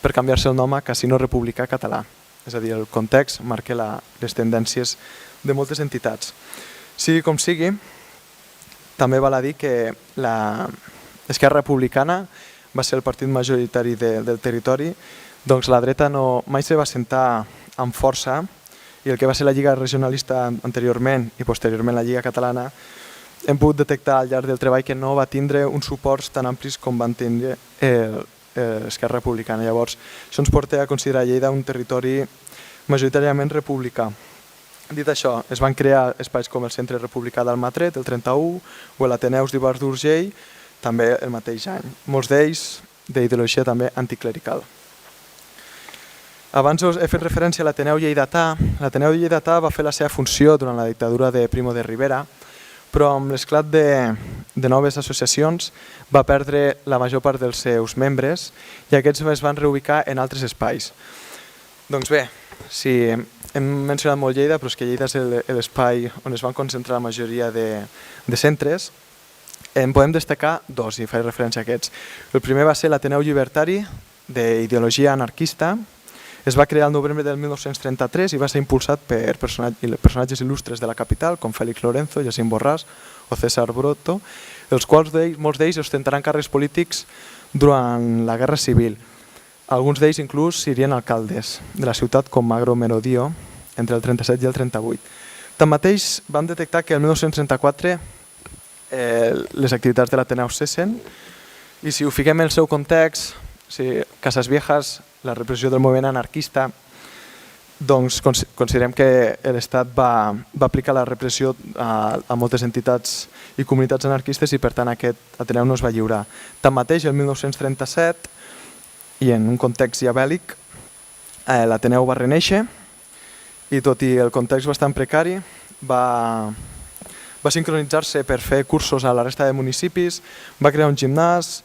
[SPEAKER 4] per canviar-se el nom a Casino Republicà Català. És a dir, el context marca les tendències de moltes entitats. Sigui com sigui, també val a dir que l'Esquerra Republicana va ser el partit majoritari del territori, doncs la dreta mai se va sentar amb força i el que va ser la Lliga Regionalista anteriorment i posteriorment la Lliga Catalana hem pogut detectar al llarg del treball que no va tindre uns suports tan amplis com van tindre Esquerra Republicana. Llavors, això ens porta a considerar Lleida un territori majoritàriament republicà. Dit això, es van crear espais com el Centre Republicà d'Almatret, el 31, o l'Ateneus d'Ivars d'Urgell, també el mateix any. Molts d'ells d'ideologia també anticlerical. Abans he fet referència a l'Ateneu Lleidatà. L'Ateneu Lleidatà va fer la seva funció durant la dictadura de Primo de Rivera, però amb l'esclat de noves associacions va perdre la major part dels seus membres i aquests es van reubicar en altres espais. Doncs bé, si hem mencionat molt Lleida, però és que Lleida és l'espai on es van concentrar la majoria de centres. En podem destacar dos, i faig referència a aquests. El primer va ser l'Ateneu Llibertari, d'ideologia anarquista. Es va crear el novembre del 1933 i va ser impulsat per personatges il·lustres de la capital, com Félix Lorenzo, Jacint Borràs o César Broto, els quals molts d'ells ostentaran càrrecs polítics durant la Guerra Civil. Alguns d'ells inclús serien alcaldes de la ciutat com Magro Merodio entre el 37 i el 38. Tanmateix, vam detectar que el 1934 les activitats de l'Ateneu cessen i si ho fiquem en el seu context, Casas Viejas, la repressió del moviment anarquista, doncs considerem que l'Estat va aplicar la repressió a moltes entitats i comunitats anarquistes i per tant aquest Ateneu no es va lliurar. Tanmateix, el 1937, i en un context ja bèl·lic, l'Ateneu va renéixer i tot i el context bastant precari va sincronitzar-se per fer cursos a la resta de municipis, va crear un gimnàs,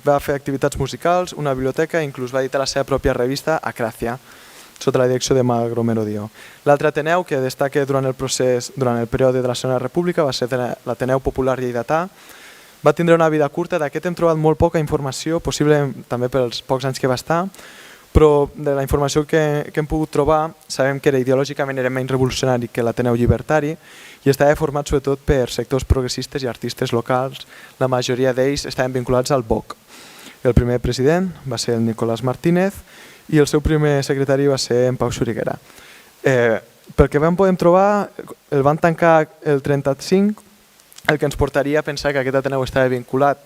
[SPEAKER 4] va fer activitats musicals, una biblioteca i inclús va editar la seva pròpia revista Acracia, sota la direcció de Magro Merodio. L'altre Ateneu que destaca durant el període de la Segona República va ser l'Ateneu Popular Lleidatà. Va tindre una vida curta, d'aquest hem trobat molt poca informació, possible també pels pocs anys que va estar, però de la informació que hem pogut trobar sabem que ideològicament era menys revolucionari que l'Ateneu Llibertari i estava format sobretot per sectors progressistes i artistes locals. La majoria d'ells estaven vinculats al BOC. El primer president va ser el Nicolás Martínez i el seu primer secretari va ser en Pau Xuriguera. Pel que vam poder trobar, el van tancar el 35, el que ens portaria a pensar que aquest Ateneu estava vinculat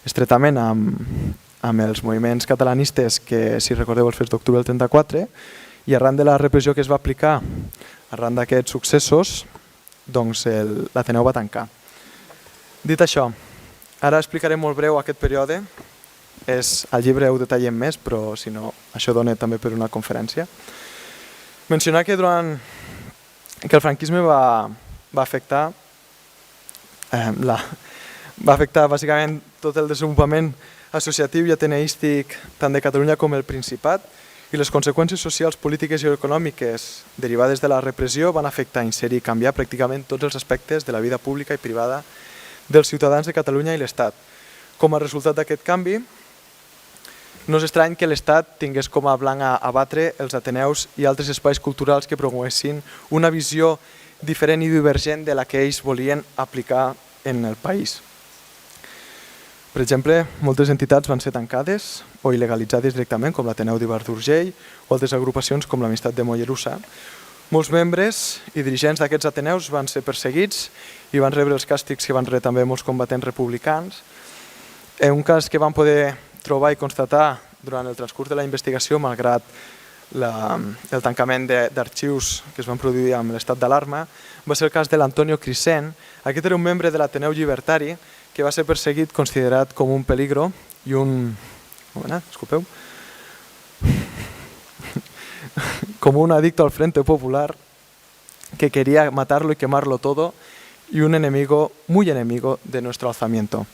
[SPEAKER 4] estretament amb els moviments catalanistes que, si recordeu, els fets d'octubre del 34, i arran de la repressió que es va aplicar, arran d'aquests successos, doncs l'Ateneu va tancar. Dit això, ara explicaré molt breu aquest període. Al llibre ho detallem més, però si no, això dona també per una conferència. Mencionar que el franquisme va afectar bàsicament tot el desenvolupament associatiu i ateneístic tant de Catalunya com el Principat i les conseqüències socials, polítiques i econòmiques derivades de la repressió van afectar, inserir i canviar pràcticament tots els aspectes de la vida pública i privada dels ciutadans de Catalunya i l'Estat. Com a resultat d'aquest canvi, no és estrany que l'Estat tingués com a blanc a batre els ateneus i altres espais culturals que promoguessin una visió diferent i divergent de la que ells volien aplicar en el país. Per exemple, moltes entitats van ser tancades o il·legalitzades directament, com l'Ateneu d'Ivars d'Urgell o altres agrupacions com l'Amistat de Mollerussa. Molts membres i dirigents d'aquests ateneus van ser perseguits i van rebre els càstigs que van rebre també molts combatents republicans. Un cas que vam poder trobar i constatar durant el transcurs de la investigació, malgrat el tancament d'arxius que es van produir amb l'estat d'alarma, va ser el cas de l'Antonio Crisent. Aquest era un membre de l'Ateneu Llibertari que va ser perseguit, considerat com un peligro i com un adicto al Frente Popular que quería matarlo y quemarlo todo y un enemigo, muy enemigo de nuestro alzamiento.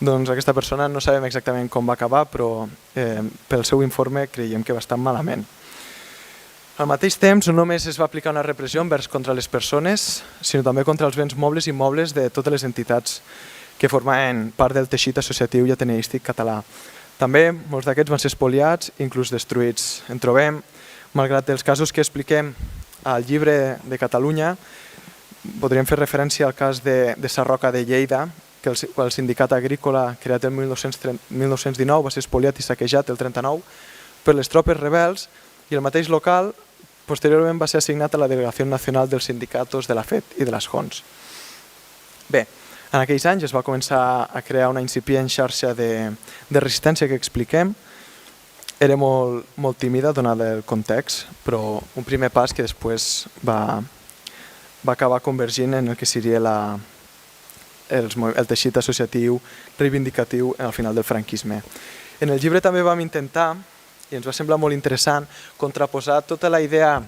[SPEAKER 4] Doncs aquesta persona no sabem exactament com va acabar, però pel seu informe creiem que bastant malament. Al mateix temps, no només es va aplicar una repressió envers contra les persones, sinó també contra els béns mobles i immobles de totes les entitats que formaven part del teixit associatiu i ateneístic català. També molts d'aquests van ser espoliats, inclús destruïts. En trobem, malgrat els casos que expliquem al llibre de Catalunya, podríem fer referència al cas de Sarroca de Lleida, que el sindicat agrícola creat el 1919 va ser espoliat i saquejat el 1939 per les tropes rebels i el mateix local posteriorment va ser assignat a la Delegació Nacional dels Sindicatos de la FET i de les Jons. Bé, en aquells anys es va començar a crear una incipient xarxa de resistència que expliquem. Era molt tímida donat el context, però un primer pas que després va acabar convergint en el que seria el teixit associatiu reivindicatiu al final del franquisme. En el llibre també vam intentar, i ens va semblar molt interessant, contraposar tota la idea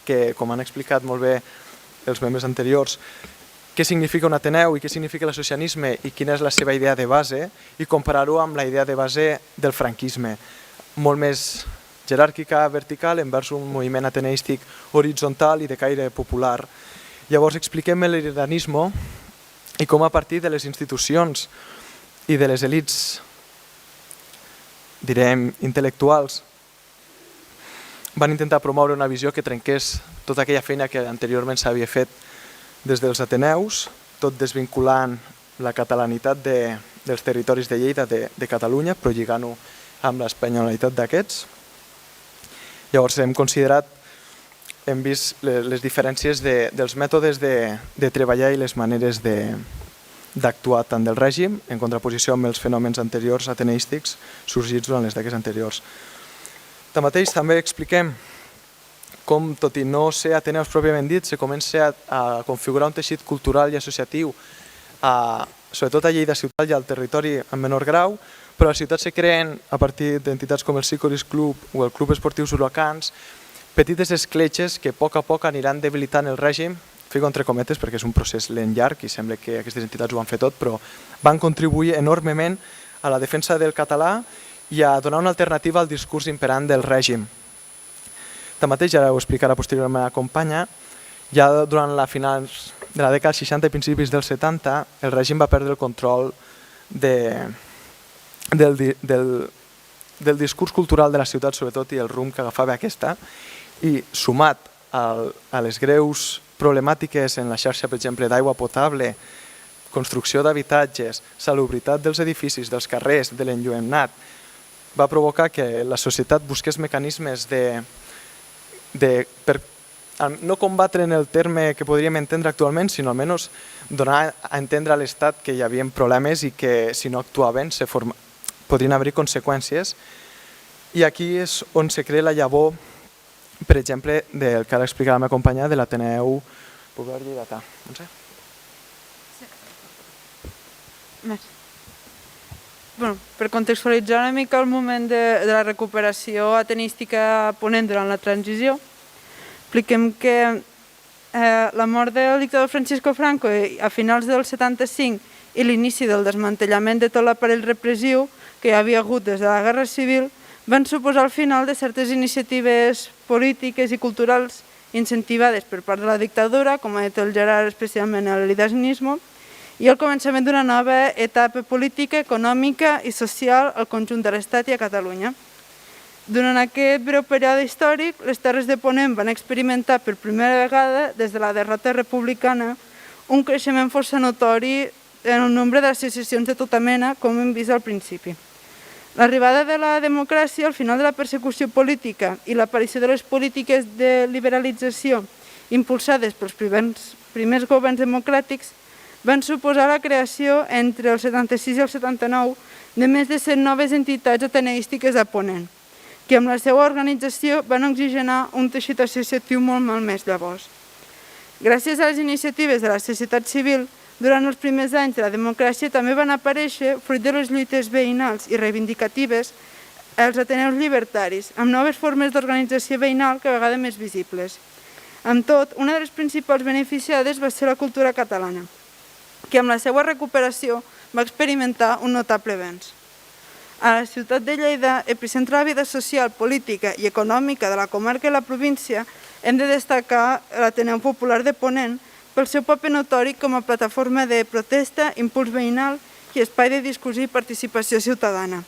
[SPEAKER 4] que, com han explicat molt bé els membres anteriors, què significa un Ateneu i què significa l'associacionisme i quina és la seva idea de base, i comparar-ho amb la idea de base del franquisme, molt més jeràrquica, vertical, envers un moviment ateneístic horitzontal i de caire popular. Llavors expliquem l'iridanisme i com a partir de les institucions i de les elits, direm, intel·lectuals, van intentar promoure una visió que trenqués tota aquella feina que anteriorment s'havia fet des dels Ateneus, tot desvinculant la catalanitat dels territoris de Lleida de Catalunya, però lligant-ho amb l'espanyolitat d'aquests. Llavors hem vist les diferències dels mètodes de treballar i les maneres d'actuar tant del règim en contraposició amb els fenòmens anteriors ateneístics sorgits durant les dècades anteriors. Tanmateix també expliquem com, tot i no ser Ateneus pròpiament dit, se comença a configurar un teixit cultural i associatiu, sobretot a Lleida ciutat i al territori en menor grau, però a la ciutat se creen, a partir d'entitats com el Sicoris Club o el Club Esportiu Huracans, petites escletxes que a poc aniran debilitant el règim, fico entre cometes perquè és un procés lent llarg i sembla que aquestes entitats ho han fet tot, però van contribuir enormement a la defensa del català i a donar una alternativa al discurs imperant del règim. Tanmateix, ja ho explicarà posteriorment la companya, ja durant la finals de la dècada dels 60 i principis dels 70, el règim va perdre el control del discurs cultural de la ciutat, sobretot, i el rumb que agafava aquesta, i sumat a les greus problemàtiques en la xarxa, per exemple, d'aigua potable, construcció d'habitatges, salubritat dels edificis, dels carrers, de l'enlluernat, va provocar que la societat busqués mecanismes per no combatre en el terme que podríem entendre actualment, sinó almenys donar a entendre a l'Estat que hi havia problemes i que si no actuaven podrien haver conseqüències. I aquí és on se crea la llavor, per exemple, del que ara explicarà la meva companya, de l'Ateneu Popular Lleidatà.
[SPEAKER 5] Per contextualitzar una mica el moment de la recuperació atenística a Ponent durant la transició, expliquem que la mort del dictador Francisco Franco a finals del 75 i l'inici del desmantellament de tot l'aparell repressiu que hi havia hagut des de la Guerra Civil van suposar el final de certes iniciatives polítiques i culturals incentivades per part de la dictadura, com ha dit el Gerard, especialment l'iridanisme, i el començament d'una nova etapa política, econòmica i social al conjunt de l'Estat i a Catalunya. Durant aquest breu període històric, les Terres de Ponent van experimentar per primera vegada, des de la derrota republicana, un creixement força notori en el nombre d'associacions de tota mena, com hem vist al principi. L'arribada de la democràcia, al final de la persecució política i l'aparició de les polítiques de liberalització impulsades pels primers governs democràtics van suposar la creació entre el 76 i el 79 de més de 100 noves entitats ateneístiques a Ponent, que amb la seva organització van oxigenar un teixit associatiu molt malmès llavors. Gràcies a les iniciatives de la societat civil, durant els primers anys de la democràcia també van aparèixer, fruit de les lluites veïnals i reivindicatives, els ateneus llibertaris, amb noves formes d'organització veïnal cada vegada més visibles. Amb tot, una de les principals beneficiades va ser la cultura catalana, que amb la seva recuperació va experimentar un notable avenç. A la ciutat de Lleida, epicentre de la vida social, política i econòmica de la comarca i la província, hem de destacar l'Ateneu Popular de Ponent, pel seu paper notori com a plataforma de protesta, impuls veïnal i espai de discussió i participació ciutadana.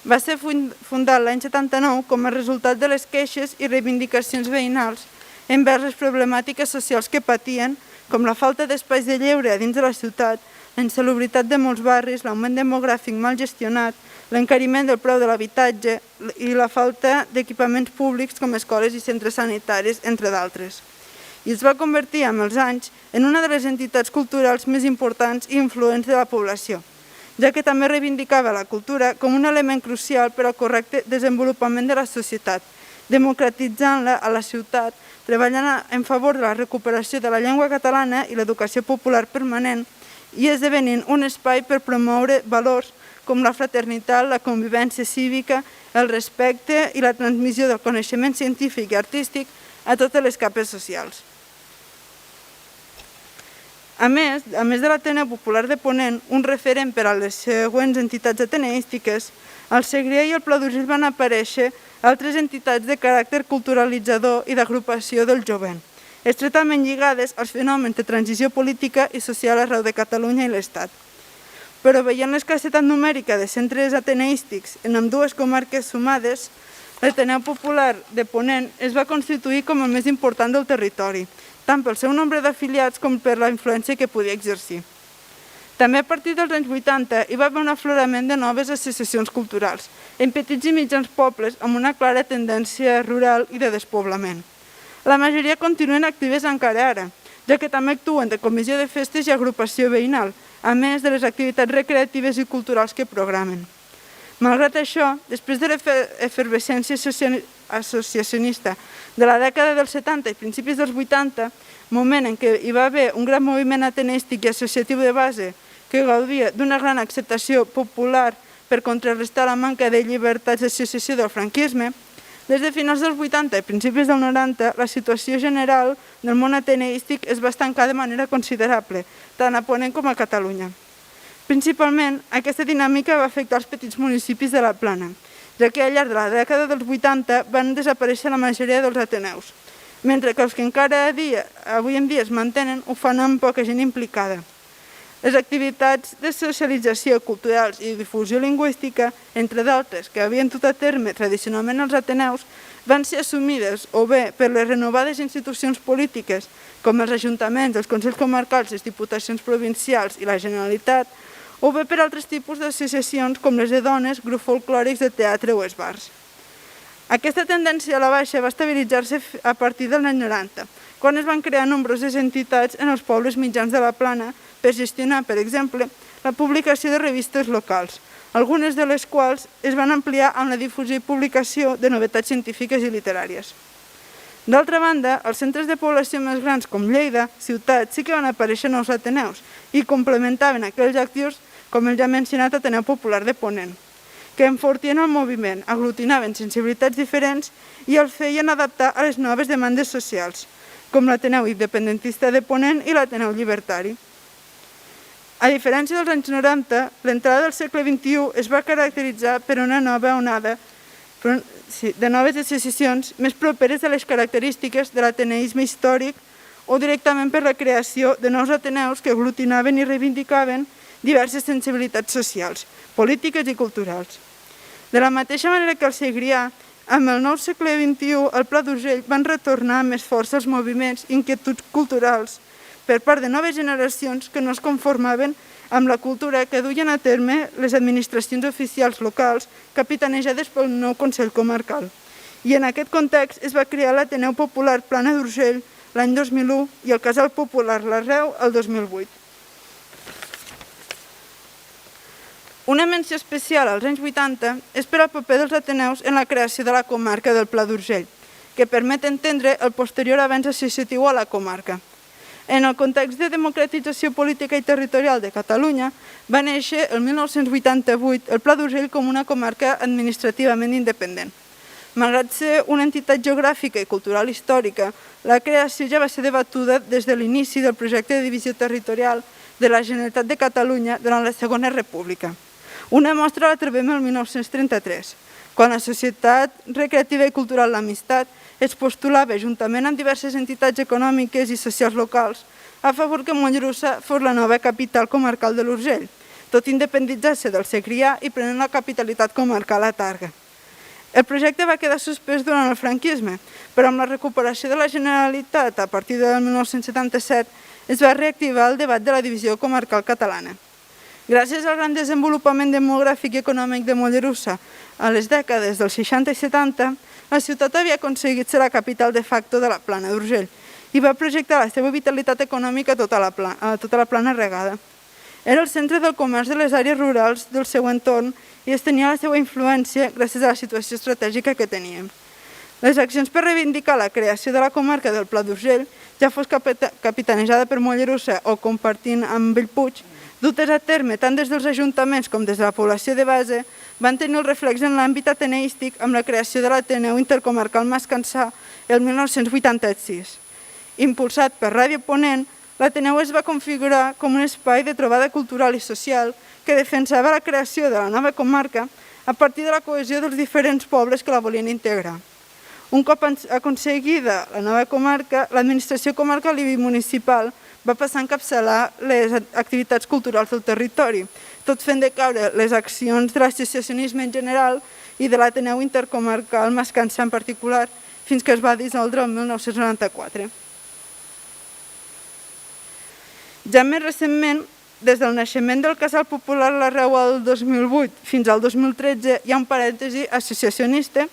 [SPEAKER 5] Va ser fundat l'any 79 com a resultat de les queixes i reivindicacions veïnals envers les problemàtiques socials que patien, com la falta d'espais de lleure a dins de la ciutat, la insalubritat de molts barris, l'augment demogràfic mal gestionat, l'encariment del preu de l'habitatge i la falta d'equipaments públics com escoles i centres sanitaris, entre d'altres. I es va convertir amb els anys en una de les entitats culturals més importants i influents de la població, ja que també reivindicava la cultura com un element crucial per al correcte desenvolupament de la societat, democratitzant-la a la ciutat, treballant en favor de la recuperació de la llengua catalana i l'educació popular permanent i esdevenint un espai per promoure valors com la fraternitat, la convivència cívica, el respecte i la transmissió del coneixement científic i artístic a totes les capes socials. A més de l'Ateneu Popular de Ponent, un referent per a les següents entitats ateneístiques, al Segrià i al Pla d'Urgell van aparèixer altres entitats de caràcter culturalitzador i d'agrupació del jovent, estretament lligades als fenòmens de transició política i social arreu de Catalunya i l'Estat. Però veient l'escassetat numèrica de centres ateneístics en ambdues comarques sumades, l'Ateneu Popular de Ponent es va constituir com el més important del territori, tant pel seu nombre d'afiliats com per la influència que podia exercir. També a partir dels anys 80 hi va haver un aflorament de noves associacions culturals, en petits i mitjans pobles amb una clara tendència rural i de despoblament. La majoria continuen actives encara ara, ja que també actuen de comissió de festes i agrupació veïnal, a més de les activitats recreatives i culturals que programen. Malgrat això, després de l'efervescència associacionista de la dècada dels 70 i principis dels 80, moment en què hi va haver un gran moviment ateneístic i associatiu de base que gaudia d'una gran acceptació popular per contrarrestar la manca de llibertats d'associació del franquisme, des de finals dels 80 i principis del 90, la situació general del món ateneístic es va estancar de manera considerable, tant a Ponent com a Catalunya. Principalment, aquesta dinàmica va afectar els petits municipis de la Plana, ja que al llarg de la dècada dels 80 van desaparèixer la majoria dels ateneus, mentre que els que encara avui en dia es mantenen ho fan amb poca gent implicada. Les activitats de socialització culturals i difusió lingüística, entre d'altres, que havien dut a terme tradicionalment els ateneus, van ser assumides o bé per les renovades institucions polítiques, com els ajuntaments, els consells comarcals, les diputacions provincials i la Generalitat, o bé per altres tipus d'associacions com les de dones, grups folclòrics de teatre o esbars. Aquesta tendència a la baixa va estabilitzar-se a partir dels anys 90, quan es van crear nombroses entitats en els pobles mitjans de la Plana per gestionar, per exemple, la publicació de revistes locals, algunes de les quals es van ampliar amb la difusió i publicació de novetats científiques i literàries. D'altra banda, als centres de població més grans com Lleida, ciutats, sí que van aparèixer nous ateneus i complementaven aquells actius com el ja mencionat Ateneu Popular de Ponent, que enfortien el moviment, aglutinaven sensibilitats diferents i els feien adaptar a les noves demandes socials, com l'Ateneu Independentista de Ponent i l'Ateneu Llibertari. A diferència dels anys 90, l'entrada del segle XXI es va caracteritzar per una nova onada de noves associacions més properes a les característiques de l'ateneisme històric o directament per la creació de nous ateneus que aglutinaven i reivindicaven diverses sensibilitats socials, polítiques i culturals. De la mateixa manera que el Segrià, amb el nou segle XXI, el Pla d'Urgell van retornar amb més força els moviments i inquietuds culturals per part de noves generacions que no es conformaven amb la cultura que duien a terme les administracions oficials locals capitanejades pel nou Consell Comarcal. I en aquest context es va crear l'Ateneu Popular Plana d'Urgell l'any 2001 i el Casal Popular l'Arreu el 2008. Una menció especial als anys 80 és per al paper dels ateneus en la creació de la comarca del Pla d'Urgell, que permet entendre el posterior avenç associatiu a la comarca. En el context de democratització política i territorial de Catalunya, va néixer el 1988 el Pla d'Urgell com una comarca administrativament independent. Malgrat ser una entitat geogràfica i cultural històrica, la creació ja va ser debatuda des de l'inici del projecte de divisió territorial de la Generalitat de Catalunya durant la Segona República. Una mostra la trobem el 1933, quan la Societat Recreativa i Cultural L'Amistat es postulava, juntament amb diverses entitats econòmiques i socials locals, a favor que Mollerussa fos la nova capital comarcal de l'Urgell, tot independitzant-se del Segrià i prenent la capitalitat comarcal a Targa. El projecte va quedar suspès durant el franquisme, però amb la recuperació de la Generalitat a partir del 1977 es va reactivar el debat de la divisió comarcal catalana. Gràcies al gran desenvolupament demogràfic i econòmic de Mollerussa a les dècades dels 60 i 70, la ciutat havia aconseguit ser la capital de facto de la plana d'Urgell i va projectar la seva vitalitat econòmica a tota la plana regada. Era el centre del comerç de les àrees rurals del seu entorn i es tenia la seva influència gràcies a la situació estratègica que teníem. Les accions per reivindicar la creació de la comarca del Pla d'Urgell, ja fos capitanejada per Mollerussa o compartint amb Bellpuig, dutes a terme tant des dels ajuntaments com des de la població de base, van tenir el reflex en l'àmbit ateneístic amb la creació de l'Ateneu Intercomarcal Mascansà el 1986. Impulsat per Ràdio Ponent, l'Ateneu es va configurar com un espai de trobada cultural i social que defensava la creació de la nova comarca a partir de la cohesió dels diferents pobles que la volien integrar. Un cop aconseguida la nova comarca, l'administració comarcal i municipal va passar a encapçalar les activitats culturals del territori, tot fent decaure les accions de l'associacionisme en general i de l'Ateneu Intercomarcal Mascansà en particular, fins que es va dissoldre el 1994. Ja més recentment, des del naixement del Casal Popular l'Arreu al 2008 fins al 2013 hi ha un parèntesi associacionista.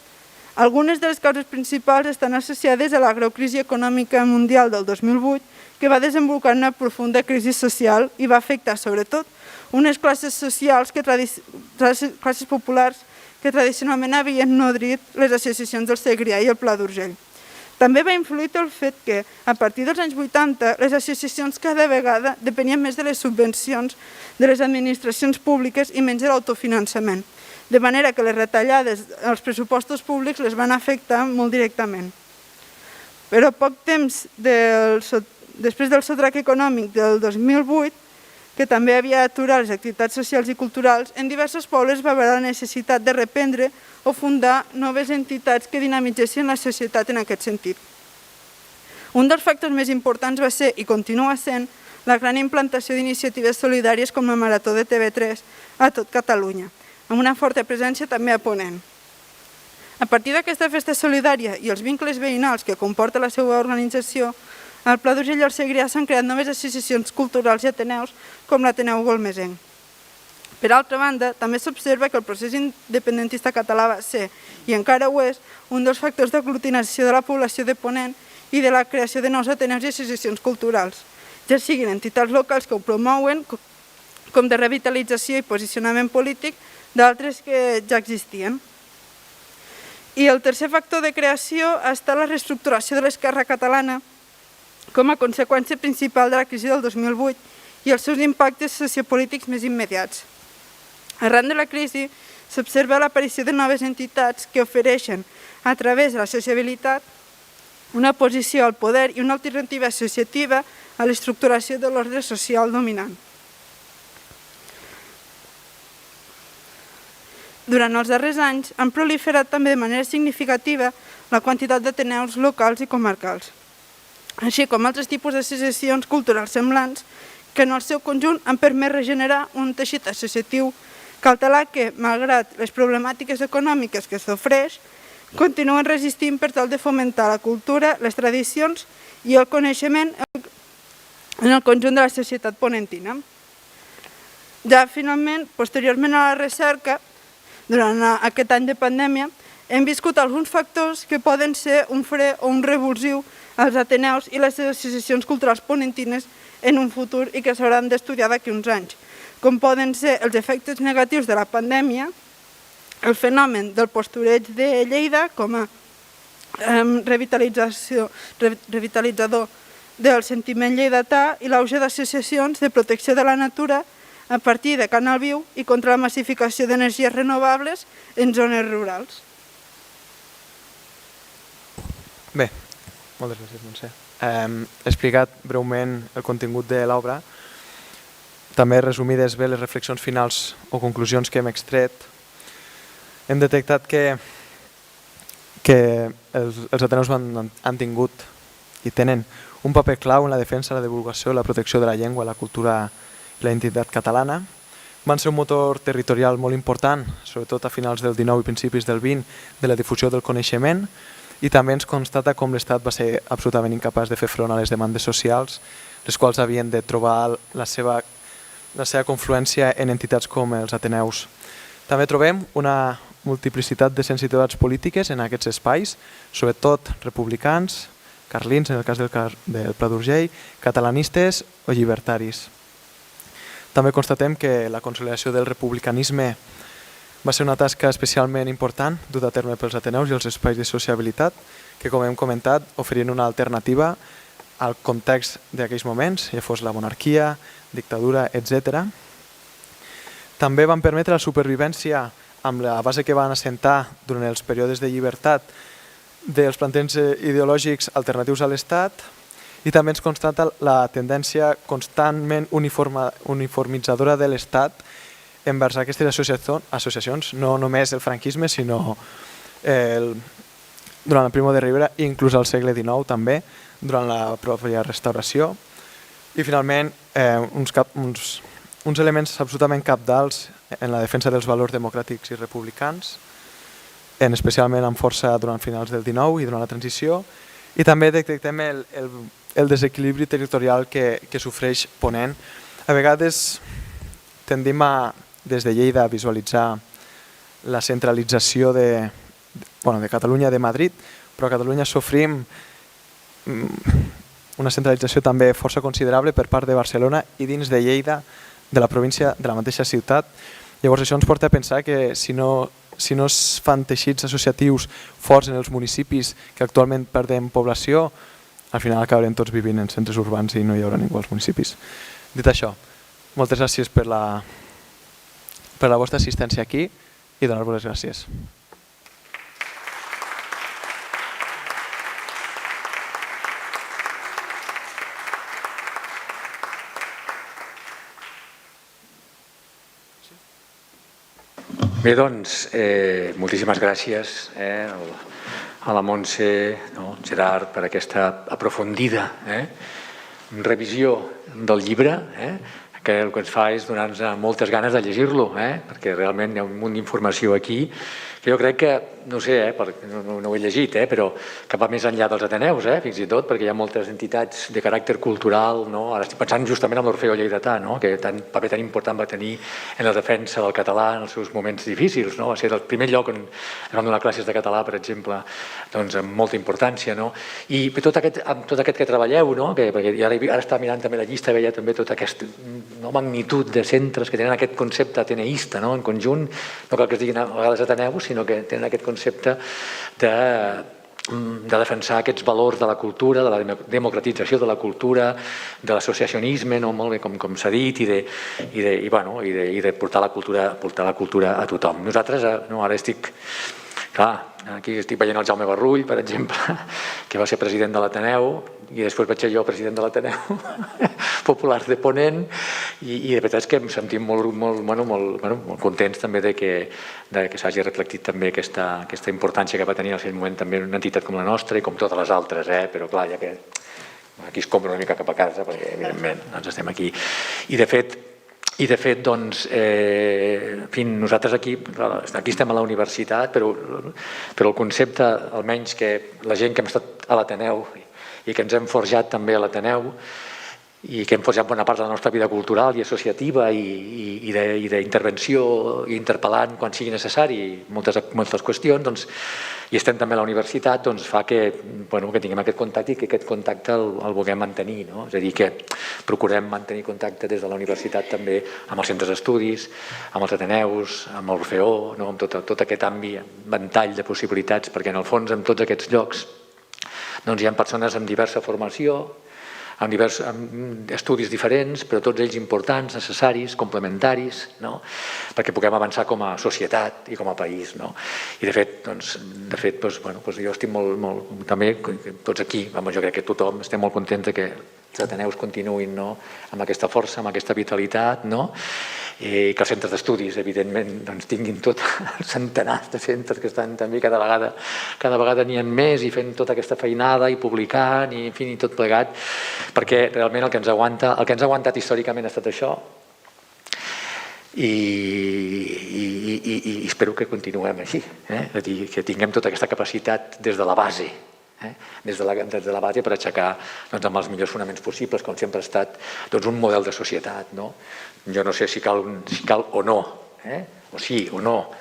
[SPEAKER 5] Algunes de les causes principals estan associades a la greu crisi econòmica mundial del 2008, que va desembocar una profunda crisi social i va afectar sobretot unes classes socials, classes populars, que tradicionalment havien nodrit les associacions del Segrià i el Pla d'Urgell. També va influir el fet que, a partir dels anys 80, les associacions cada vegada depenien més de les subvencions de les administracions públiques i menys de l'autofinançament, de manera que les retallades als pressupostos públics les van afectar molt directament. Però poc temps després del sotrac econòmic del 2008, que també havia aturat les activitats socials i culturals, en diversos pobles va haver la necessitat de reprendre o fundar noves entitats que dinamitzessin la societat en aquest sentit. Un dels factors més importants va ser, i continua sent, la gran implantació d'iniciatives solidàries com la Marató de TV3 a tot Catalunya, amb una forta presència també a Ponent. A partir d'aquesta festa solidària i els vincles veïnals que comporta la seva organització, al Pla d'Urgell i al Segrià s'han creat noves associacions culturals i ateneus com l'Ateneu Golmesenc. Per altra banda, també s'observa que el procés independentista català va ser, i encara ho és, un dels factors d'aglutinació de la població de Ponent i de la creació de nous ateneus i associacions culturals, ja siguin entitats locals que ho promouen, com de revitalització i posicionament polític d'altres que ja existien. I el tercer factor de creació ha estat la reestructuració de l'esquerra catalana com a conseqüència principal de la crisi del 2008 i els seus impactes sociopolítics més immediats. Arran de la crisi s'observa l'aparició de noves entitats que ofereixen, a través de la sociabilitat, una posició al poder i una alternativa associativa a l'estructuració de l'ordre social dominant. Durant els darrers anys han proliferat també de manera significativa la quantitat d'ateneus locals i comarcals, així com altres tipus d'associacions culturals semblants que en el seu conjunt han permès regenerar un teixit associatiu català que, malgrat les problemàtiques econòmiques que s'ofereix, continuen resistint per tal de fomentar la cultura, les tradicions i el coneixement en el conjunt de la societat ponentina. Ja finalment, posteriorment a la recerca, durant aquest any de pandèmia, hem viscut alguns factors que poden ser un fre o un revulsiu als ateneus i les associacions culturals ponentines en un futur i que s'hauran d'estudiar d'aquí uns anys, com poden ser els efectes negatius de la pandèmia, el fenomen del postureig de Lleida com a revitalitzador del sentiment lleidatà i l'auge d'associacions de protecció de la natura a partir de Canal Viu i contra la massificació d'energies renovables en zones rurals.
[SPEAKER 4] Bé, moltes gràcies, Montse. He explicat breument el contingut de l'obra. També resumides bé les reflexions finals o conclusions que hem extret. Hem detectat que els ateneus han tingut i tenen un paper clau en la defensa, la divulgació i la protecció de la llengua, la cultura i la identitat catalana. Van ser un motor territorial molt important, sobretot a finals del XIX i principis del XX, de la difusió del coneixement, i també ens constata com l'Estat va ser absolutament incapaç de fer front a les demandes socials, les quals havien de trobar la seva confluència en entitats com els Ateneus. També trobem una multiplicitat de sensibilitats polítiques en aquests espais, sobretot republicans, carlins, en el cas del Pla d'Urgell, catalanistes o llibertaris. També constatem que la consolidació del republicanisme va ser una tasca especialment important duta a terme pels Ateneus i els espais de sociabilitat, que, com hem comentat, oferien una alternativa al context d'aquells moments, ja fos la monarquia, dictadura, etc. També van permetre la supervivència amb la base que van assentar durant els períodes de llibertat dels plantejaments ideològics alternatius a l'Estat, i també ens constata la tendència constantment uniformitzadora de l'Estat envers aquestes associacions, no només el franquisme, sinó durant el Primo de Rivera i inclús al segle XIX també, durant la pròpia restauració. I finalment, uns elements absolutament cabdals en la defensa dels valors democràtics i republicans, especialment amb força durant finals del XIX i durant la transició, i també detectem el desequilibri territorial que sofreix Ponent. A vegades tendim des de Lleida a visualitzar la centralització de Catalunya de Madrid, però a Catalunya sofrim una centralització també força considerable per part de Barcelona i dins de Lleida, de la província, de la mateixa ciutat. Llavors això ens porta a pensar que si no es fan teixits associatius forts en els municipis que actualment perdem població, al final acabarem tots vivint en centres urbans i no hi haurà ningú als municipis. Dit això, moltes gràcies per la vostra assistència aquí i donar-vos les gràcies.
[SPEAKER 1] Bé, doncs, moltíssimes gràcies a la Montse, Gerard, per aquesta aprofundida revisió del llibre, que el que ens fa és donar-nos moltes ganes de llegir-lo, perquè realment hi ha un munt d'informació aquí que jo crec que, no sé, perquè no ho he llegit, però que va més enllà dels Ateneus, fins i tot, perquè hi ha moltes entitats de caràcter cultural, ara estic pensant justament en l'Orfeó Lleidatà, que paper tan important va tenir en la defensa del català en els seus moments difícils, va ser el primer lloc on es van donar classes de català, per exemple, amb molta importància, i tot aquest que treballeu, perquè ara estava mirant també la llista, veia també tota aquesta magnitud de centres que tenen aquest concepte ateneista en conjunt, no cal que es diguin a vegades Ateneus, sinó que tenen aquest concepte de defensar aquests valors de la cultura, de la democratització de la cultura, de l'associacionisme, molt bé com s'ha dit, i de portar la cultura a tothom. Nosaltres ara estic... Clar, aquí estic veient el Jaume Barrull, per exemple, que va ser president de l'Ateneu, i després vaig ser jo president de l'Ateneu Popular de Ponent, i la veritat és que em sentim molt contents també que s'hagi reflectit també aquesta importància que va tenir en el seu moment també una entitat com la nostra i com totes les altres, però clar, ja que aquí es compra una mica cap a casa, perquè evidentment doncs estem aquí. I de fet, doncs, nosaltres aquí estem a la universitat, però el concepte, almenys que la gent que hem estat a l'Ateneu i que ens hem forjat també a l'Ateneu i que hem forjat bona part de la nostra vida cultural i associativa i d'intervenció i interpel·lant quan sigui necessari moltes qüestions, i estem també a la universitat, doncs fa que tinguem aquest contacte i que aquest contacte el vulguem mantenir. És a dir, que procurem mantenir contacte des de la universitat també amb els centres d'estudis, amb els Ateneus, amb l'Orfeó, amb tot aquest ventall de possibilitats, perquè en el fons en tots aquests llocs hi ha persones amb diversa formació, amb estudis diferents, però tots ells importants, necessaris, complementaris, perquè puguem avançar com a societat i com a país. I de fet, jo estic molt, també tots aquí, jo crec que tothom estem molt contents que els Ateneus continuïn amb aquesta força, amb aquesta vitalitat, i que els centres d'estudis, evidentment, doncs, tinguin tot centenars de centres que estan també cada vegada n'hi ha més i fent tota aquesta feinada i publicant i, en fi, i tot plegat, perquè realment el que ens ha aguantat històricament ha estat això, i espero que continuem així, és a dir, que tinguem tota aquesta capacitat des de la base, des de la base per aixecar amb els millors fonaments possibles, com sempre ha estat un model de societat. Jo no sé si cal o no, o sí o no,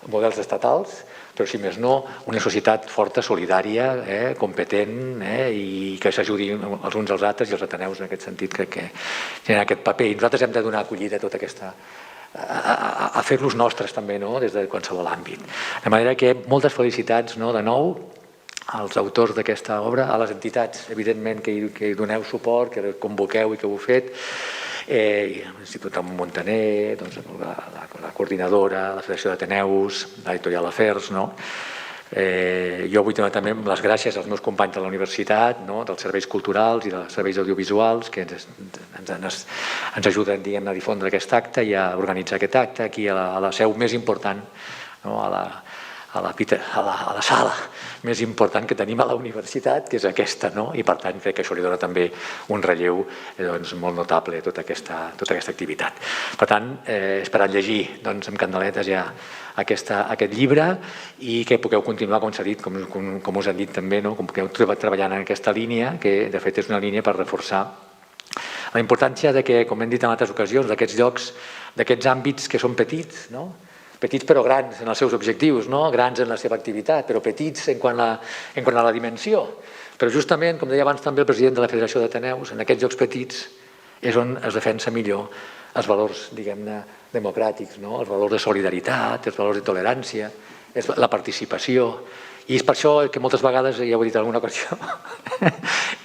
[SPEAKER 1] models estatals, però si més no, una societat forta, solidària, competent i que s'ajudin els uns als altres, i els ateneus en aquest sentit crec que tenen aquest paper, i nosaltres hem de donar acollida a tota aquesta, a fer-los nostres també, des de qualsevol àmbit. De manera que moltes felicitats de nou als autors d'aquesta obra, a les entitats, evidentment, que hi doneu suport, que convoqueu i que ho heu fet, l'Institut Ramon Muntaner, la coordinadora, la Federació d'Ateneus, l'Editorial Afers. Jo vull donar també les gràcies als meus companys de la universitat, dels serveis culturals i dels serveis audiovisuals, que ens ajuden a difondre aquest acte i a organitzar aquest acte aquí a la seu més important, a la sala més important que tenim a la universitat, que és aquesta, i per tant crec que això li dona també un relleu molt notable a tota aquesta activitat. Per tant, esperant llegir amb candeletes ja aquest llibre i que pugueu continuar, com s'ha dit, com us han dit també, com pugueu treballant en aquesta línia, que de fet és una línia per reforçar la importància de que, com hem dit en altres ocasions, d'aquests llocs, d'aquests àmbits que són petits, petits però grans en els seus objectius, grans en la seva activitat, però petits en quant a la dimensió. Però justament, com deia abans també el president de la Federació d'Ateneus, en aquests llocs petits és on es defensa millor els valors, diguem-ne, democràtics, els valors de solidaritat, els valors de tolerància, la participació. I és per això que moltes vegades, ja ho he dit en alguna ocasió,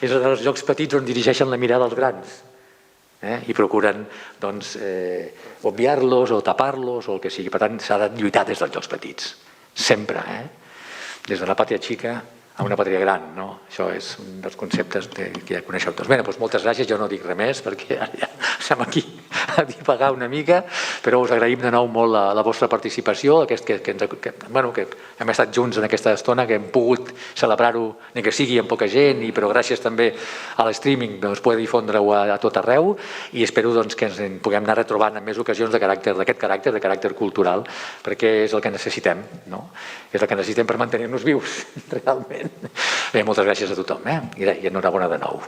[SPEAKER 1] és en els llocs petits on dirigeixen la mirada als grans, i procuren obviar-los o tapar-los o el que sigui. Per tant, s'ha de lluitar des dels llocs petits, sempre, des de la pàtria xica a una pàtria gran. Això és un dels conceptes que ja coneixeu tots. Bé, doncs moltes gràcies, jo no dic res més perquè ja estem aquí a divagar una mica, però us agraïm de nou molt la vostra participació, que hem estat junts en aquesta estona, que hem pogut celebrar-ho, ni que sigui amb poca gent, però gràcies també a l'streaming poder difondre-ho a tot arreu, i espero que ens puguem anar retrobant en més ocasions d'aquest caràcter, de caràcter cultural, perquè és el que necessitem, és el que necessitem per mantenir-nos vius, realment. Bé, moltes gràcies a tothom, i enhorabona de nou.